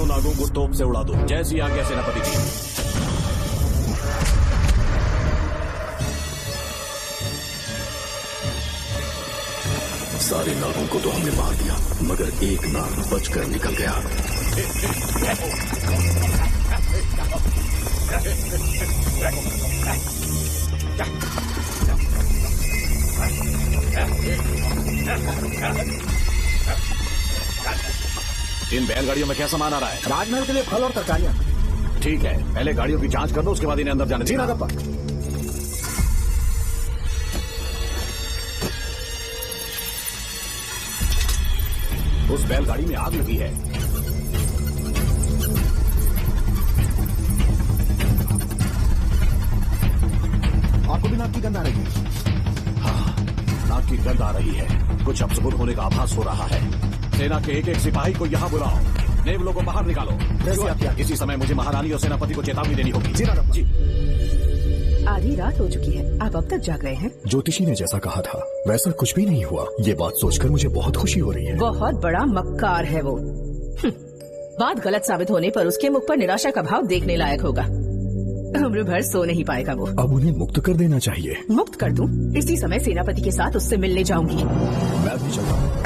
चारों नागों को तोप से उड़ा दो। जैसी आज्ञा सेनापति जी। सारे नागों को तो हमने मार दिया, मगर एक नाग बचकर निकल गया। इन बैलगाड़ियों में क्या सामान आ रहा है? राजमहल के लिए फल और तरकारियां। ठीक है, पहले गाड़ियों की जांच कर दो, उसके बाद इन्हें अंदर जाने जी देना। नागप्पा। उस बैलगाड़ी में आग लगी है। आपको भी नाक की गंध आ रही है? हाँ, नाक की गंध आ रही है। कुछ अपशकुन होने का आभास हो रहा है। सेना के एक एक सिपाही को यहाँ बुलाओ। नेवलों को बाहर निकालो। जैसे आप क्या? इसी समय मुझे महारानी और सेनापति को चेतावनी देनी होगी। जी नागप्पा। जी। आधी रात हो चुकी है, आप अब तक जाग रहे हैं। ज्योतिषी ने जैसा कहा था वैसा कुछ भी नहीं हुआ। ये बात सोचकर मुझे बहुत खुशी हो रही है। बहुत बड़ा मक्कार है वो। बात गलत साबित होने पर उसके मुख पर निराशा का भाव देखने लायक होगा। उम्र भर सो नहीं पाएगा वो। अब उन्हें मुक्त कर देना चाहिए। मुक्त कर दूं? इसी समय सेनापति के साथ उससे मिलने जाऊंगी। मैं भी चलता हूँ।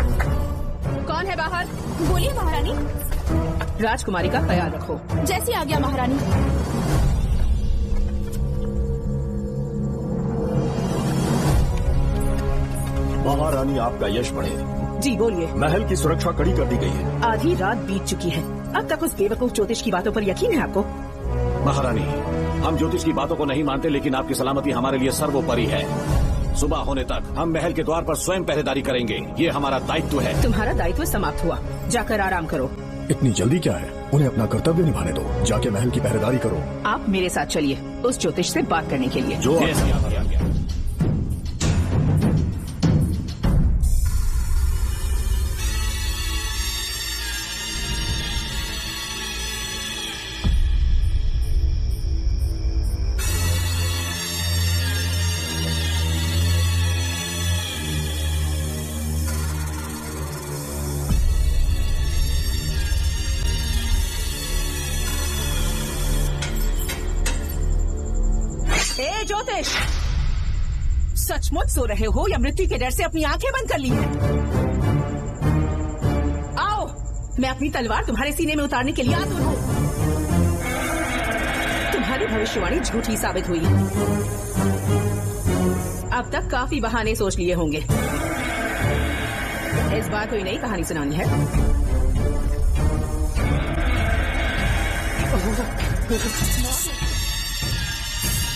कौन है बाहर? बोलिए महारानी। राजकुमारी का ख्याल रखो। जैसी आज्ञा महारानी। महारानी आपका यश बढ़े। जी बोलिए। महल की सुरक्षा कड़ी कर दी गई है। आधी रात बीत चुकी है, अब तक उस बेवकूफ ज्योतिष की बातों पर यकीन है आपको? महारानी, हम ज्योतिष की बातों को नहीं मानते, लेकिन आपकी सलामती हमारे लिए सर्वोपरि है। सुबह होने तक हम महल के द्वार पर स्वयं पहरेदारी करेंगे। ये हमारा दायित्व है। तुम्हारा दायित्व समाप्त हुआ, जाकर आराम करो। इतनी जल्दी क्या है? उन्हें अपना कर्तव्य निभाने दो। जाके महल की पहरेदारी करो। आप मेरे साथ चलिए, उस ज्योतिष से बात करने के लिए। जो जैसी आज्ञा। ए ज्योतिष, सचमुच सो रहे हो या मृत्यु के डर से अपनी आंखें बंद कर ली हैं? आओ, मैं अपनी तलवार तुम्हारे सीने में उतारने के लिए आतुर हूँ। तुम्हारी भविष्यवाणी झूठी साबित हुई। अब तक काफी बहाने सोच लिए होंगे। इस बार कोई नई कहानी सुनानी है?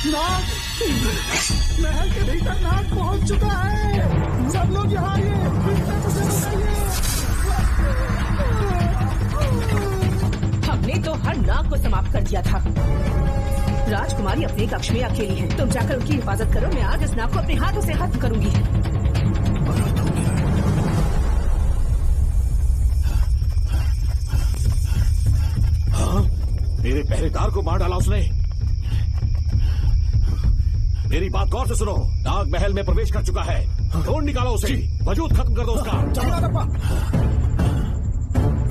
नाग! महल के भीतर नाग पहुंच चुका है। सब लोग यहाँ आइए, उसे बचाइए। हमने तो हर नाग को समाप्त कर दिया था। राजकुमारी अपने कक्ष में अकेली है, तुम जाकर उनकी हिफाजत करो। मैं आज इस नाग को अपने हाथों से खत्म करूंगी। हाँ? मेरे पहरेदार को मार डाला उसने। मेरी बात गौर से सुनो। नाग महल में प्रवेश कर चुका है। ढूंढ निकालो उसे, वजूद खत्म कर दो उसका। जी नागप्पा।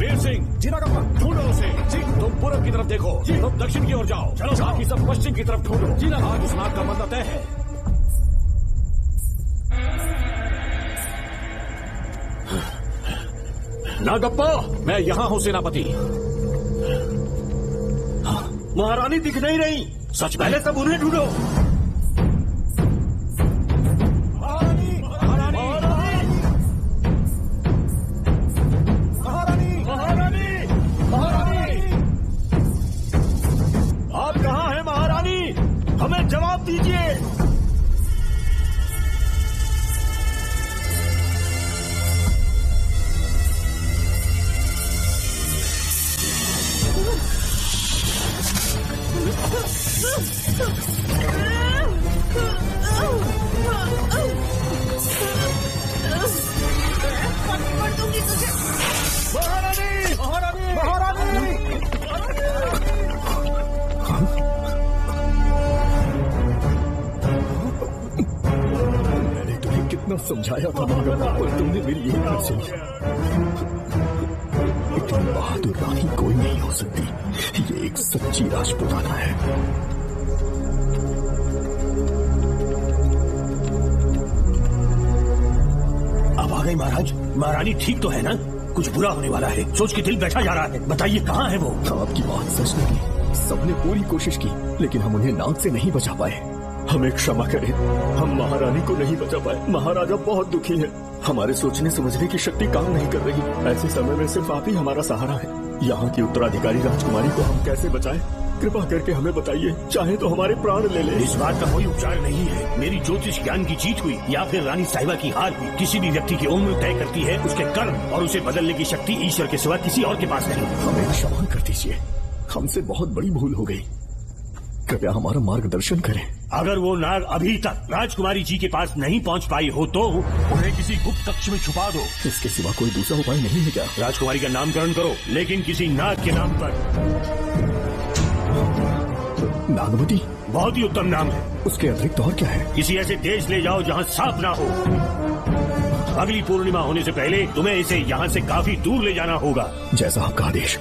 वीर सिंह, जी नागप्पा। ढूंढो उसे। जी। तुम पूरब की तरफ देखो, तुम दक्षिण की ओर जाओ। चलो, बाकी सब पश्चिम की तरफ ढूंढो। जी ना। आज उस नाग का मरना तय है। नागप्पा! मैं यहाँ हूँ सेनापति। महारानी दिख नहीं रही। सच पहले सब उन्हें ढूंढो। आप कहाँ हैं महारानी? हमें जवाब दीजिए। महारानी! महारानी! महारानी! मैंने तुम्हें कितना समझाया था नागप्पा, पर तुमने मेरी एक न सुनी। इतनी बहादुर रानी कोई नहीं हो हो सकती। ये एक सच्ची राजपुताना है। अब आ गई महाराज। महारानी ठीक तो है ना? कुछ बुरा होने वाला है, सोच के दिल बैठा जा रहा है। बताइए कहाँ है वो? आपकी बात सच निकली। सबने पूरी कोशिश की, लेकिन हम उन्हें नाग से नहीं बचा पाए। हमें क्षमा करें, हम महारानी को नहीं बचा पाए। महाराजा बहुत दुखी है। हमारे सोचने समझने की शक्ति काम नहीं कर रही। ऐसे समय में सिर्फ आप ही हमारा सहारा है। यहाँ की उत्तराधिकारी राजकुमारी को हम कैसे बचाएं? कृपा करके हमें बताइए, चाहे तो हमारे प्राण ले ले। इस बात का कोई उपचार नहीं है। मेरी ज्योतिष ज्ञान की जीत हुई या फिर रानी साहिबा की हार हुई। किसी भी व्यक्ति की उम्र तय करती है उसके कर्म, और उसे बदलने की शक्ति ईश्वर के सिवा किसी और के पास नहीं। हमें क्षमा कर दीजिए, हमसे बहुत बड़ी भूल हो गई। कृपया हमारा मार्गदर्शन करें। अगर वो नाग अभी तक राजकुमारी जी के पास नहीं पहुंच पाई हो तो उन्हें किसी गुप्त कक्ष में छुपा दो। इसके सिवा कोई दूसरा उपाय नहीं है क्या? राजकुमारी का नामकरण करो, लेकिन किसी नाग के नाम पर। नागवती बहुत ही उत्तम नाम है। उसके अतिरिक्त और क्या है? किसी ऐसे देश ले जाओ जहाँ सांप ना हो। अगली पूर्णिमा होने से पहले तुम्हें इसे यहाँ से काफी दूर ले जाना होगा। जैसा आपका आदेश।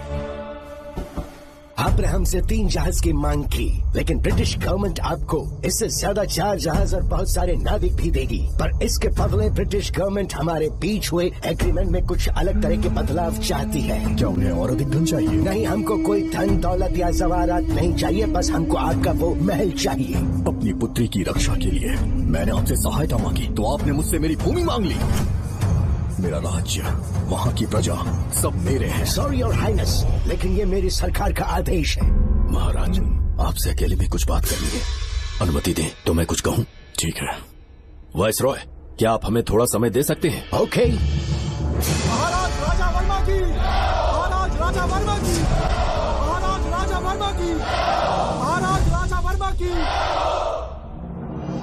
आपने हमसे 3 जहाज की मांग की, लेकिन ब्रिटिश गवर्नमेंट आपको इससे ज्यादा 4 जहाज और बहुत सारे नाविक भी देगी। पर इसके बदले ब्रिटिश गवर्नमेंट हमारे बीच हुए एग्रीमेंट में कुछ अलग तरह के बदलाव चाहती है। क्या उन्हें और अधिक धन चाहिए? नहीं, हमको कोई धन दौलत या जवाहरात नहीं चाहिए, बस हमको आपका वो महल चाहिए। अपनी पुत्री की रक्षा के लिए मैंने आपसे सहायता मांगी तो आपने मुझसे मेरी भूमि मांग ली। मेरा राज्य, वहाँ की प्रजा सब मेरे हैं। सॉरी योर हाइनेस, लेकिन ये मेरी सरकार का आदेश है। महाराज, आपसे अकेले में कुछ बात करनी है। अनुमति दें तो मैं कुछ कहूँ? ठीक है। वाइसरॉय, क्या आप हमें थोड़ा समय दे सकते हैं? ओके। महाराज राजा वर्मा की, महाराज राजा वर्मा की, महाराज राजा वर्मा की, महाराज राजा वर्मा की।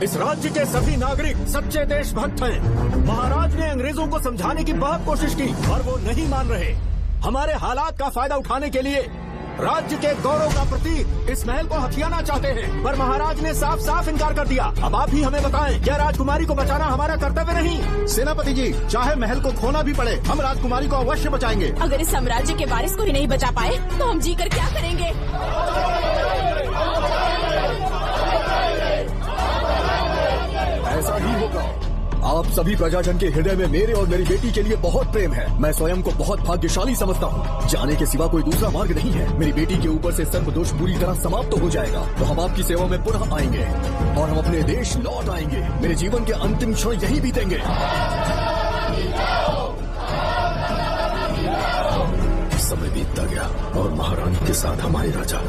इस राज्य के सभी नागरिक सच्चे देशभक्त हैं। महाराज ने अंग्रेजों को समझाने की बहुत कोशिश की, पर वो नहीं मान रहे। हमारे हालात का फायदा उठाने के लिए राज्य के गौरव का प्रतीक इस महल को हथियाना चाहते हैं, पर महाराज ने साफ साफ इनकार कर दिया। अब आप ही हमें बताएं, क्या राजकुमारी को बचाना हमारा कर्तव्य नहीं? सेनापति जी, चाहे महल को खोना भी पड़े, हम राजकुमारी को अवश्य बचाएंगे। अगर इस साम्राज्य के वारिस को ही नहीं बचा पाए तो हम जीकर क्या करेंगे? ऐसा ही होगा। आप सभी प्रजाजन के हृदय में मेरे और मेरी बेटी के लिए बहुत प्रेम है। मैं स्वयं को बहुत भाग्यशाली समझता हूँ। जाने के सिवा कोई दूसरा मार्ग नहीं है। मेरी बेटी के ऊपर से सर्पदोष पूरी तरह समाप्त हो जाएगा तो हम आपकी सेवा में पुनः आएंगे और हम अपने देश लौट आएंगे। मेरे जीवन के अंतिम क्षण यही बीतेंगे। समय बीतता गया और महारानी के साथ हमारे राजा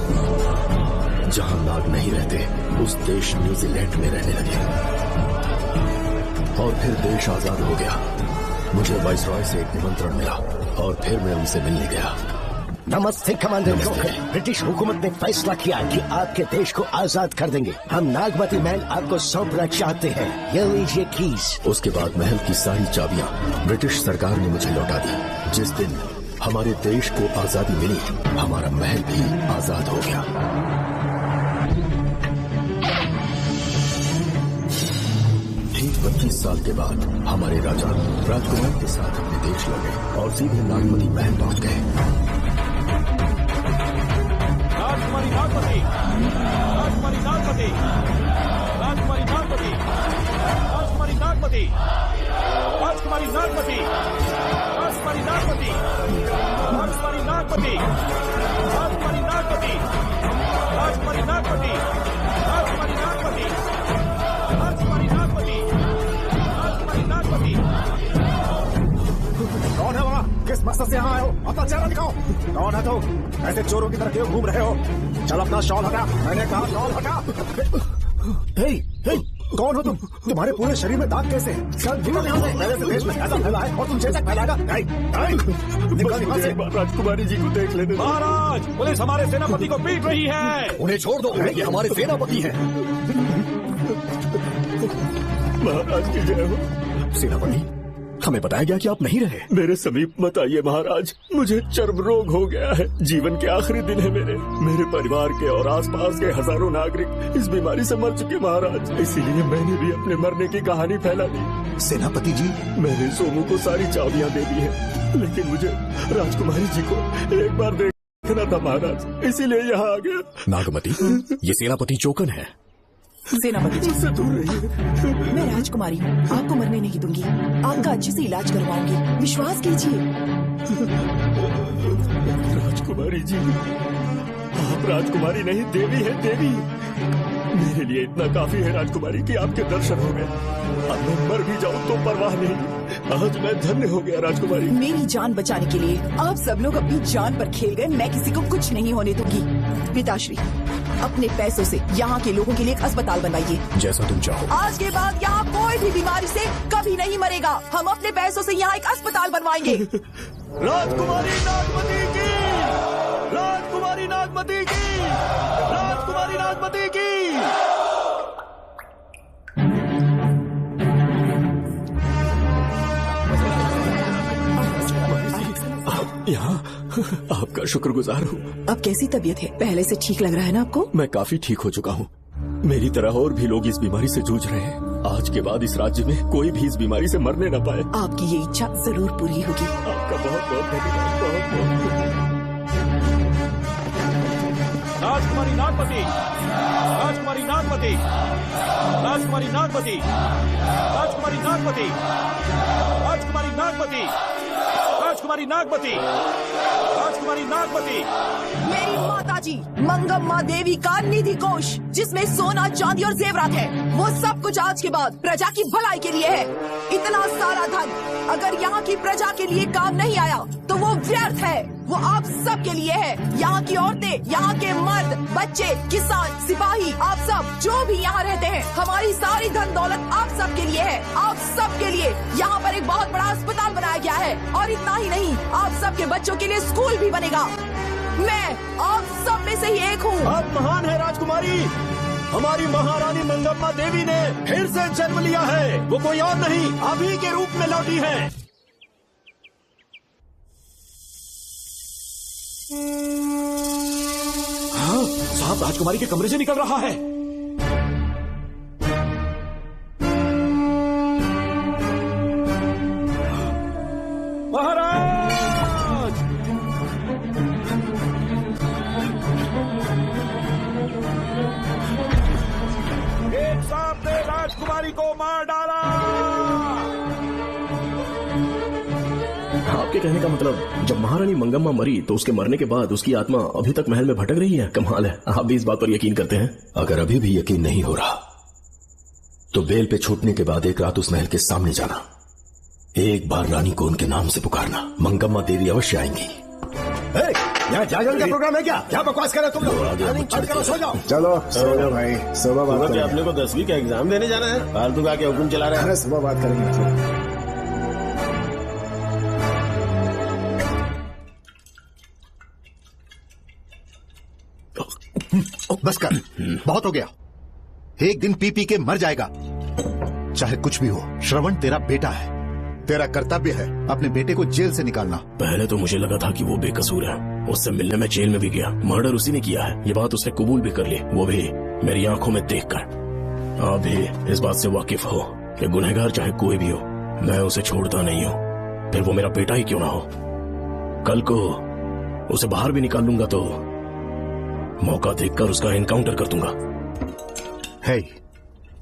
जहाँ नाग नहीं रहते उस देश न्यूजीलैंड में रहने लगे और फिर देश आजाद हो गया। मुझे वाइसरॉय से एक निमंत्रण मिला और फिर मैं उनसे मिलने गया। नमस्ते कमांडर जोकर। ब्रिटिश हुकूमत ने फैसला किया कि आपके देश को आजाद कर देंगे। हम नागवती महल आपको सौंपना चाहते हैं। ये लीजिए कीज। उसके बाद महल की सारी चाबियां ब्रिटिश सरकार ने मुझे लौटा दी। जिस दिन हमारे देश को आजादी मिली, हमारा महल भी आजाद हो गया। ठीक 25 साल के बाद हमारे राजा राजकुमार के साथ अपने देश लौटे और सीधे नागवती महल पहुंच गए। राजकुमारी नागवती, राजकुमारी नागवती, राजकुमारी नागवती, राजकुमारी नागवती, राजकुमारी नागवती, राजकुमारी नागवती, राजकुमारी नागवती, राजकुमारी नागवती, राजकुमारी नागवती, राजकुमारी नागवती, राजकुमारी नागवती, राजकुमारी नागवती। कौन है वहाँ? किस मकसद से यहाँ आए हो? अपना चेहरा दिखाओ। कौन है तुम? ऐसे चोरों की तरह क्यों घूम रहे हो? चल अपना शॉल हटा। मैंने कहा शॉल हटा। हे, हे, कौन हो तुम? तुम्हारे पूरे शरीर में दाग कैसे? सर निकल यहाँ से। मेरे देश में ऐसा फैला है और तुम चेचक फैलाएगा? नहीं, नहीं। निकल यहाँ से। राजकुमारी जी को देख लेने। महाराज, पुलिस हमारे सेनापति को पीट रही है। उन्हें छोड़ दो, ये हमारे सेनापति हैं। महाराज की जय हो। सेनापति, हमें बताया गया कि आप नहीं रहे। मेरे समीप मत आइए महाराज, मुझे चर्म रोग हो गया है। जीवन के आखिरी दिन है मेरे परिवार के और आसपास के हजारों नागरिक इस बीमारी से मर चुके महाराज। इसीलिए मैंने भी अपने मरने की कहानी फैला दी। सेनापति जी, मैंने सोमू को सारी चाबियां दे दी है, लेकिन मुझे राजकुमारी जी को एक बार देख देखना था महाराज, इसीलिए यहाँ आ गया। नागमती, ये सेनापति चोकन है। सेनापति जी, मुझसे दूर रहिए। मैं राजकुमारी हूँ, आपको मरने नहीं दूंगी। आपका अच्छे से इलाज करवाऊंगी, विश्वास कीजिए। राजकुमारी जी, आप राजकुमारी नहीं देवी है, देवी। मेरे लिए इतना काफी है राजकुमारी कि आपके दर्शन हो गए। अब मैं मर भी जाऊं तो परवाह नहीं। आज मैं धन्य हो गया राजकुमारी। मेरी जान बचाने के लिए आप सब लोग अपनी जान पर खेल गए। मैं किसी को कुछ नहीं होने दूंगी। पिताश्री, अपने पैसों से यहाँ के लोगों के लिए एक अस्पताल बनवाइए। जैसा तुम चाहो। आज के बाद यहाँ कोई भी बीमारी से कभी नहीं मरेगा। हम अपने पैसों से यहाँ एक अस्पताल बनवाएंगे। राजकुमारी नागमती की, राजकुमारी नागमती की, राजकुमारी नागमती की। यहाँ आपका शुक्रगुजार हूँ। अब कैसी तबीयत है? पहले से ठीक लग रहा है ना आपको? मैं काफी ठीक हो चुका हूँ। मेरी तरह और भी लोग इस बीमारी से जूझ रहे हैं। आज के बाद इस राज्य में कोई भी इस बीमारी से मरने न पाए। आपकी ये इच्छा जरूर पूरी होगी। आपका बहुत बहुत धन्यवाद, बहुत बहुत। राजकुमारी नागमती, राजकुमारी नागमती, राजकुमारी नागमती, राजकुमारी नागमती, राजकुमारी नागमती, राजकुमारी नागमती, राजकुमारी नागमती। मेरी माताजी मंगम्मा देवी का निधि कोष, जिसमें सोना, चांदी और जेवरात है, वो सब कुछ आज के बाद प्रजा की भलाई के लिए है। इतना सारा धन अगर यहाँ की प्रजा के लिए काम नहीं आया तो वो व्यर्थ है। वो आप सब के लिए है। यहाँ की औरतें, यहाँ के मर्द, बच्चे, किसान, सिपाही, आप सब जो भी यहाँ रहते हैं, हमारी सारी धन दौलत आप सब के लिए है। आप सब के लिए यहाँ पर एक बहुत बड़ा अस्पताल बनाया गया है। और इतना ही नहीं, आप सब के बच्चों के लिए स्कूल भी बनेगा। मैं आप सब में से ही एक हूँ। आप महान है राजकुमारी। हमारी महारानी मंगम्मा देवी ने फिर से जन्म लिया है। वो कोई और नहीं, आप ही के रूप में लौटी है। हाँ, साहब राजकुमारी के कमरे से निकल रहा है। महाराज, एक सांप ने राजकुमारी को मार डाला। आपके कहने का मतलब जब महारानी मंगम्मा मरी तो उसके मरने के बाद उसकी आत्मा अभी तक महल में भटक रही है? कमाल है, आप भी इस बात पर यकीन करते हैं? अगर अभी भी यकीन नहीं हो रहा तो बेल पे छूटने के बाद एक रात उस महल के सामने जाना, एक बार रानी को उनके नाम से पुकारना। मंगम्मा देवी अवश्य आएंगी। यहाँ जागरण का प्रोग्राम है क्या? क्या बकवास कर रहे तुम लोग? सो जाओ। चलो सो जाओ भाई, सुबह बात करेंगे। अपने को 10वीं का एग्जाम देने जाना है, फालतू का क्या हुक्म चला रहे हैं? सुबह बात करेंगे। बस कर, बहुत हो गया। एक दिन पी पी के मर जाएगा। चाहे कुछ भी हो, श्रवण तेरा बेटा है। तेरा कर्तव्य है अपने बेटे को जेल से निकालना। पहले तो मुझे लगा था कि वो बेकसूर है। उससे मिलने में जेल में भी गया। मर्डर उसी ने किया है, ये बात उसने कबूल भी कर ली, वो भी मेरी आंखों में देखकर। आप भी इस बात से वाकिफ हो कि गुनहगार चाहे कोई भी हो, मैं उसे छोड़ता नहीं हूँ, फिर वो मेरा बेटा ही क्यों ना हो। कल को उसे बाहर भी निकाल लूंगा तो मौका देखकर उसका एनकाउंटर कर दूंगा। है,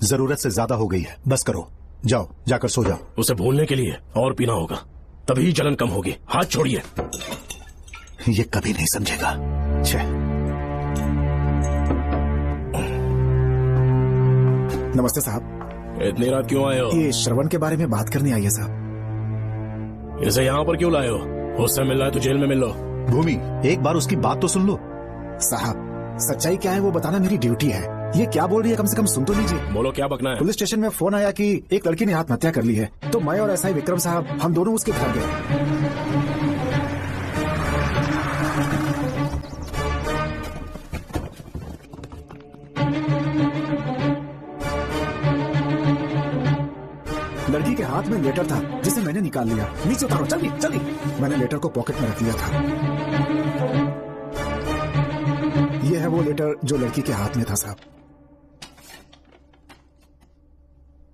जरूरत से ज्यादा हो गई है, बस करो। जाओ, जाकर सो जाओ। उसे भूलने के लिए और पीना होगा, तभी जलन कम होगी। हाथ छोड़िए। ये कभी नहीं समझेगा। नमस्ते साहब। इतनी रात क्यों आए हो? ये श्रवण के बारे में बात करने आई है साहब। इसे यहाँ पर क्यों लाए हो? उससे मिलना है तो जेल में मिल लो। भूमि, एक बार उसकी बात तो सुन लो। साहब, सच्चाई क्या है वो बताना मेरी ड्यूटी है। ये क्या बोल रही है, कम से कम सुन तो लीजिए। बोलो, क्या बकना है? पुलिस स्टेशन में फोन आया कि एक लड़की ने आत्महत्या कर ली है, तो मैं और एसआई विक्रम साहब हम दोनों उसके घर गए। लड़की के हाथ में लेटर था जिसे मैंने निकाल लिया। नीचे उतारो, जल्दी जल्दी। मैंने लेटर को पॉकेट में रख लिया था। ये है वो लेटर जो लड़की के हाथ में था साहब।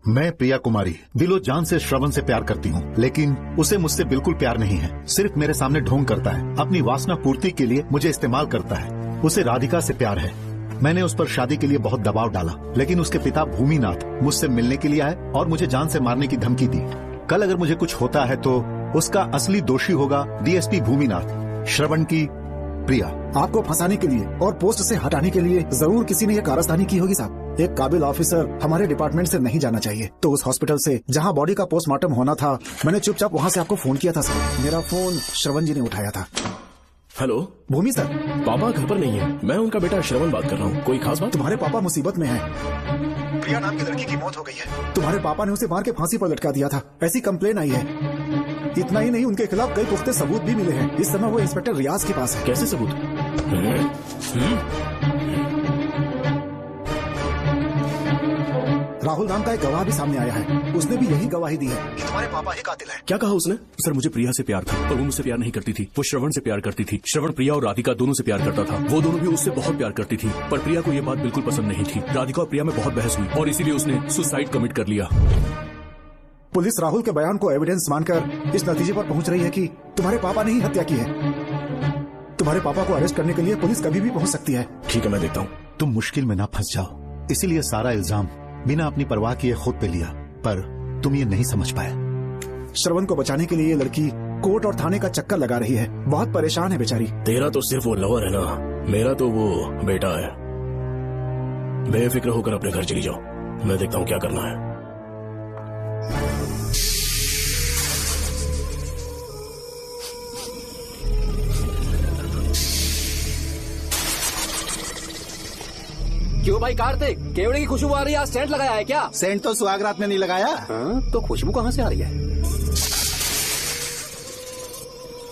मैं प्रिया कुमारी दिलो जान से श्रवण से प्यार करती हूँ, लेकिन उसे मुझसे बिल्कुल प्यार नहीं है। सिर्फ मेरे सामने ढोंग करता है, अपनी वासना पूर्ति के लिए मुझे इस्तेमाल करता है। उसे राधिका से प्यार है। मैंने उस पर शादी के लिए बहुत दबाव डाला, लेकिन उसके पिता भूमिनाथ मुझसे मिलने के लिए आए और मुझे जान से मारने की धमकी दी। कल अगर मुझे कुछ होता है तो उसका असली दोषी होगा डीएसपी भूमिनाथ। श्रवण की प्रिया। आपको फंसाने के लिए और पोस्ट से हटाने के लिए जरूर किसी ने ये कारस्तानी की होगी साहब। एक काबिल ऑफिसर हमारे डिपार्टमेंट से नहीं जाना चाहिए। तो उस हॉस्पिटल से जहाँ बॉडी का पोस्टमार्टम होना था, मैंने चुपचाप वहाँ से आपको फोन किया था सर। मेरा फोन श्रवण जी ने उठाया था। हेलो भूमि सर। पापा घर पर नहीं है, मैं उनका बेटा श्रवण बात कर रहा हूँ। कोई खास बात? तुम्हारे पापा मुसीबत में हैं। प्रिया नाम की लड़की की मौत हो गई है। तुम्हारे पापा ने उसे मार के फांसी पर लटका दिया था, ऐसी कंप्लेन आई है। इतना ही नहीं, उनके खिलाफ कई पुख्ते सबूत भी मिले हैं। इस समय वो इंस्पेक्टर रियाज के पास है। कैसे सबूत? राहुल नाम का एक गवाह भी सामने आया है। उसने भी यही गवाही दी है कि तुम्हारे पापा ही कातिल हैं। क्या कहा उसने? सर मुझे प्रिया से प्यार था, पर वो मुझसे प्यार नहीं करती थी। वो श्रवण से प्यार करती थी। श्रवण प्रिया और राधिका दोनों से प्यार करता था। वो दोनों भी उससे बहुत प्यार करती थी, पर प्रिया को ये बात बिल्कुल पसंद नहीं थी। राधिका और प्रिया में बहुत बहस हुई और इसीलिए उसने सुसाइड कमिट कर लिया। पुलिस राहुल के बयान को एविडेंस मानकर इस नतीजे पर पहुंच रही है कि तुम्हारे पापा ने ही हत्या की है। तुम्हारे पापा को अरेस्ट करने के लिए पुलिस कभी भी पहुंच सकती है। ठीक है, मैं देखता हूँ। तुम मुश्किल में ना फंस जाओ, इसीलिए सारा इल्जाम बिना अपनी परवाह किए खुद पे लिया, पर तुम ये नहीं समझ पाए। श्रवण को बचाने के लिए ये लड़की कोर्ट और थाने का चक्कर लगा रही है। बहुत परेशान है बेचारी। तेरा तो सिर्फ वो लवर है ना, मेरा तो वो बेटा है। बेफिक्र होकर अपने घर चली जाओ, मैं देखता हूँ क्या करना है। क्यों भाई कार्तिक, केवड़े की खुशबू आ रही है? आज सेंट लगाया है क्या? सेंट तो सुहागरात में नहीं लगाया। तो खुशबू कहाँ से आ रही है?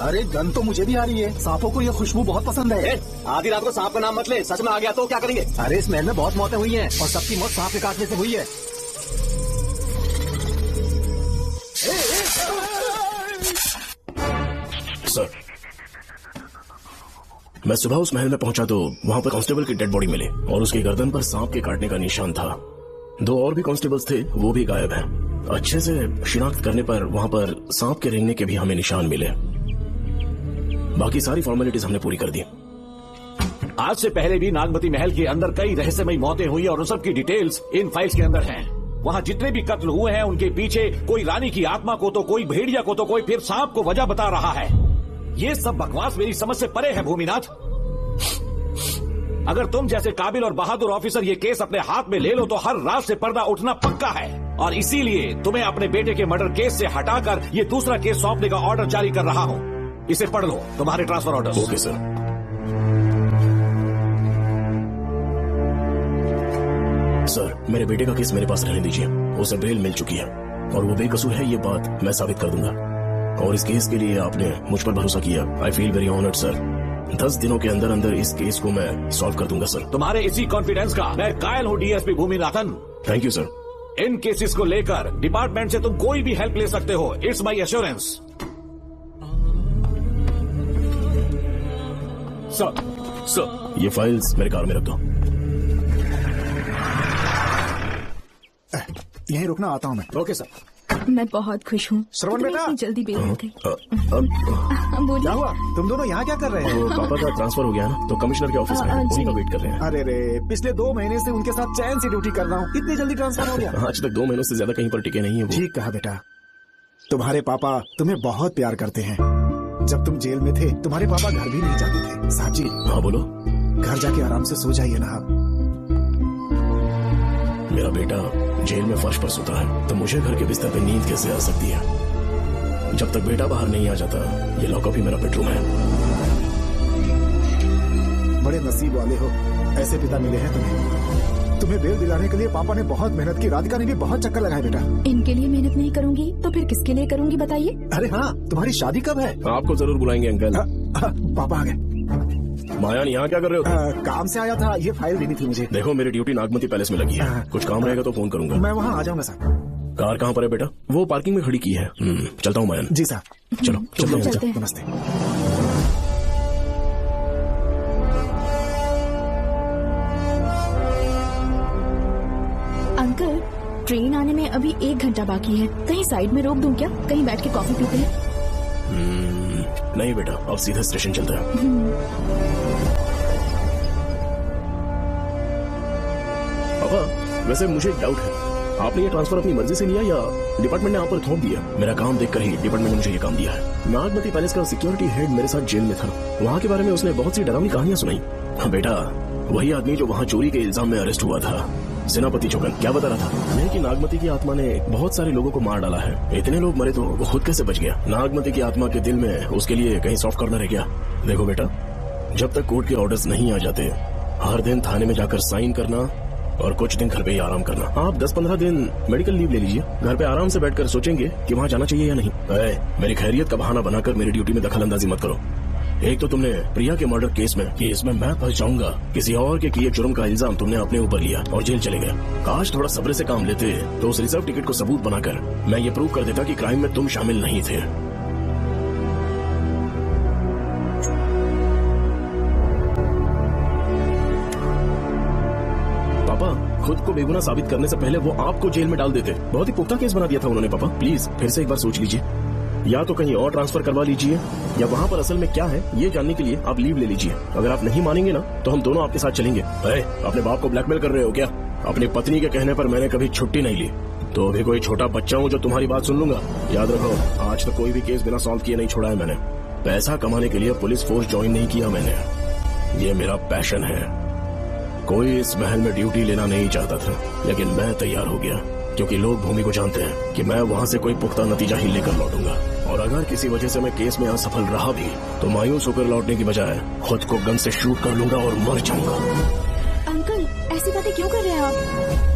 अरे गन तो मुझे भी आ रही है। सांपों को ये खुशबू बहुत पसंद है। आधी रात को सांप का नाम मत ले, सच में आ गया तो क्या करेंगे? अरे इस महल में बहुत मौतें हुई हैं और सबकी मौत सांप के काटने से हुई है। सर, मैं सुबह उस महल में पहुंचा तो वहां पर कांस्टेबल की डेड बॉडी मिली और उसकी गर्दन पर सांप के काटने का निशान था। 2 और भी कांस्टेबल्स थे, वो भी गायब हैं। अच्छे से शिनाख्त करने पर वहां पर सांप के रेंगने के भी हमें निशान मिले। बाकी सारी फॉर्मेलिटीज हमने पूरी कर दी। आज से पहले भी नागमती महल के अंदर कई रहस्यमयी मौतें हुई और उन सब की डिटेल्स इन फाइल्स के अंदर हैं। वहाँ जितने भी कत्ल हुए हैं उनके पीछे कोई रानी की आत्मा को तो कोई भेड़िया को तो कोई फिर सांप को वजह बता रहा है। ये सब बकवास मेरी समझ से परे है भूमिनाथ। अगर तुम जैसे काबिल और बहादुर ऑफिसर ये केस अपने हाथ में ले लो तो हर रात से पर्दा उठना पक्का है, और इसीलिए तुम्हें अपने बेटे के मर्डर केस से हटाकर ये दूसरा केस सौंपने का ऑर्डर जारी कर रहा हूँ। इसे पढ़ लो, तुम्हारे transfer order. Okay sir. Sir, मेरे बेटे का केस मेरे पास रहने दीजिए। उसे बेल मिल चुकी है और वो बेकसूर है, ये बात मैं साबित कर दूंगा। और इस केस के लिए आपने मुझ पर भरोसा किया। I feel very honoured sir. 10 दिनों के अंदर अंदर इस केस को मैं सॉल्व कर दूंगा सर। तुम्हारे इसी कॉन्फिडेंस का मैं कायल हूँ DSP Bhuminathan. Thank you sir. In cases को लेकर डिपार्टमेंट से तुम कोई भी हेल्प ले सकते हो। It's my assurance. सर, ये फाइल्स मेरे कार में रख दो। यहीं रुकना, आता हूँ मैं। Okay sir. मैं बहुत खुश हूँ। श्रवण बेटा, जल्दी बेल हो गई। बोलिए। क्या हुआ? तुम दोनों यहाँ क्या कर रहे हो? पापा का ट्रांसफर हो गया ना, तो कमिश्नर के ऑफिस में उन्हीं का वेट कर रहे हैं। अरे रे, पिछले 2 महीने से उनके साथ चैन से ड्यूटी कर रहा हूँ, इतनी जल्दी ट्रांसफर हो गया? आज तक 2 महीनों से ज्यादा कहीं पर टिके नहीं है वो। ठीक कहा बेटा। तुम्हारे पापा तुम्हें बहुत प्यार करते हैं। जब तुम जेल में थे तुम्हारे पापा घर भी नहीं जाते थे। साहब जी। हाँ बोलो। घर जाके आराम से सो जाइए ना। मेरा बेटा जेल में फर्श पर सोता है तो मुझे घर के बिस्तर पे नींद कैसे आ सकती है? जब तक बेटा बाहर नहीं आ जाता, ये लॉकअप ही मेरा बेडरूम है। बड़े नसीब वाले हो, ऐसे पिता मिले हैं तुम्हें। तुम्हें बेल दिलाने के लिए पापा ने बहुत मेहनत की, राधिका ने भी बहुत चक्कर लगाए बेटा। इनके लिए मेहनत नहीं करूंगी तो फिर किसके लिए करूंगी बताइए? अरे हाँ, तुम्हारी शादी कब है? आपको जरूर बुलाएंगे अंकल। पापा आ गए। मायान, यहाँ क्या कर रहे हो? काम से आया था, ये फाइल देनी थी मुझे। देखो, मेरी ड्यूटी नागमती पैलेस में लगी है। कुछ काम रहेगा तो फोन करूंगा। मैं वहाँ आ जाऊंगा साहब। कार कहाँ पर है बेटा? वो पार्किंग में खड़ी की है। चलता हूँ मायान। जी साहब। चलो चलते हैं। नमस्ते। अंकल, ट्रेन आने में अभी 1 घंटा बाकी है। कहीं साइड में रोक दूं क्या? कहीं बैठ के कॉफी पीते हैं? नहीं बेटा, अब सीधा स्टेशन चलते हैं। पापा, वैसे मुझे एक डाउट है, आपने ये ट्रांसफर अपनी मर्जी से लिया या डिपार्टमेंट ने आप पर थोप दिया? मेरा काम देखकर ही डिपार्टमेंट ने मुझे ये काम दिया है। नागमती पैलेस का सिक्योरिटी हेड मेरे साथ जेल में था। वहाँ के बारे में उसने बहुत सी डरावनी कहानियां सुनाई। बेटा, वही आदमी जो वहाँ चोरी के इल्जाम में अरेस्ट हुआ था, सेनापति चौकन, क्या बता रहा था? नहीं कि नागमती की आत्मा ने बहुत सारे लोगों को मार डाला है। इतने लोग मरे तो वो खुद कैसे बच गया? नागमती की आत्मा के दिल में उसके लिए कहीं सॉफ्ट कॉर्नर है क्या? देखो बेटा, जब तक कोर्ट के ऑर्डर्स नहीं आ जाते, हर दिन थाने में जाकर साइन करना और कुछ दिन घर पे ही आराम करना। आप 10-15 दिन मेडिकल लीव ले लीजिए। घर पे आराम से बैठकर सोचेंगे कि वहाँ जाना चाहिए या नहीं। मेरी खैरियत का बहाना बनाकर मेरी ड्यूटी में दखल अंदाजी मत करो। एक तो तुमने प्रिया के मर्डर केस में कि इसमें मैं फंस जाऊंगा, किसी और के किए जुर्म का इल्जाम तुमने अपने ऊपर लिया और जेल चले गए। काश थोड़ा सब्र से काम लेते तो उस रिजर्व टिकट को सबूत बनाकर मैं ये प्रूव कर देता कि क्राइम में तुम शामिल नहीं थे। खुद को बेगुनाह साबित करने से पहले वो आपको जेल में डाल देते। बहुत ही पुख्ता केस बना दिया था उन्होंने। पापा प्लीज फिर से एक बार सोच लीजिए, या तो कहीं और ट्रांसफर करवा लीजिए या वहाँ पर असल में क्या है ये जानने के लिए आप लीव ले लीजिए। अगर आप नहीं मानेंगे ना तो हम दोनों आपके साथ चलेंगे। अपने बाप को ब्लैकमेल कर रहे हो क्या? अपनी पत्नी के कहने पर मैंने कभी छुट्टी नहीं ली, तो अभी कोई छोटा बच्चा हूँ जो तुम्हारी बात सुन लूंगा? याद रखो, आज तक कोई भी केस बिना सॉल्व किए नहीं छोड़ा है मैंने। पैसा कमाने के लिए पुलिस फोर्स ज्वाइन नहीं किया मैंने, ये मेरा पैशन है। कोई इस महल में ड्यूटी लेना नहीं चाहता था, लेकिन मैं तैयार हो गया क्योंकि लोग भूमि को जानते हैं कि मैं वहाँ से कोई पुख्ता नतीजा ही लेकर लौटूंगा। और अगर किसी वजह से मैं केस में असफल रहा भी तो मायूस होकर लौटने की बजाय खुद को गन से शूट कर लूंगा और मर जाऊंगा। अंकल, ऐसी बातें क्यों कर रहे हैं आप?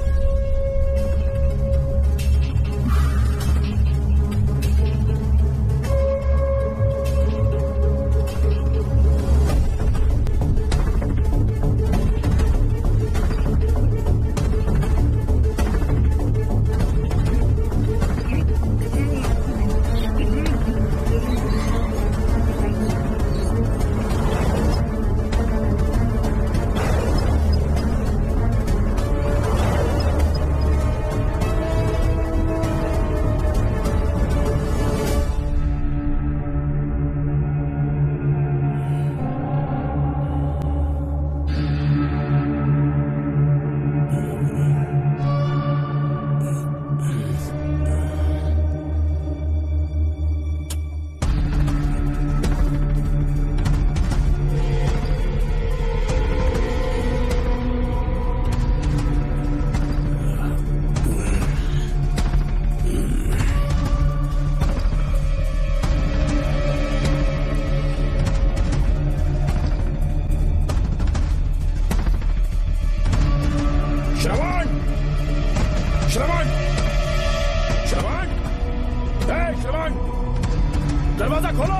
दरवाजा खोलो।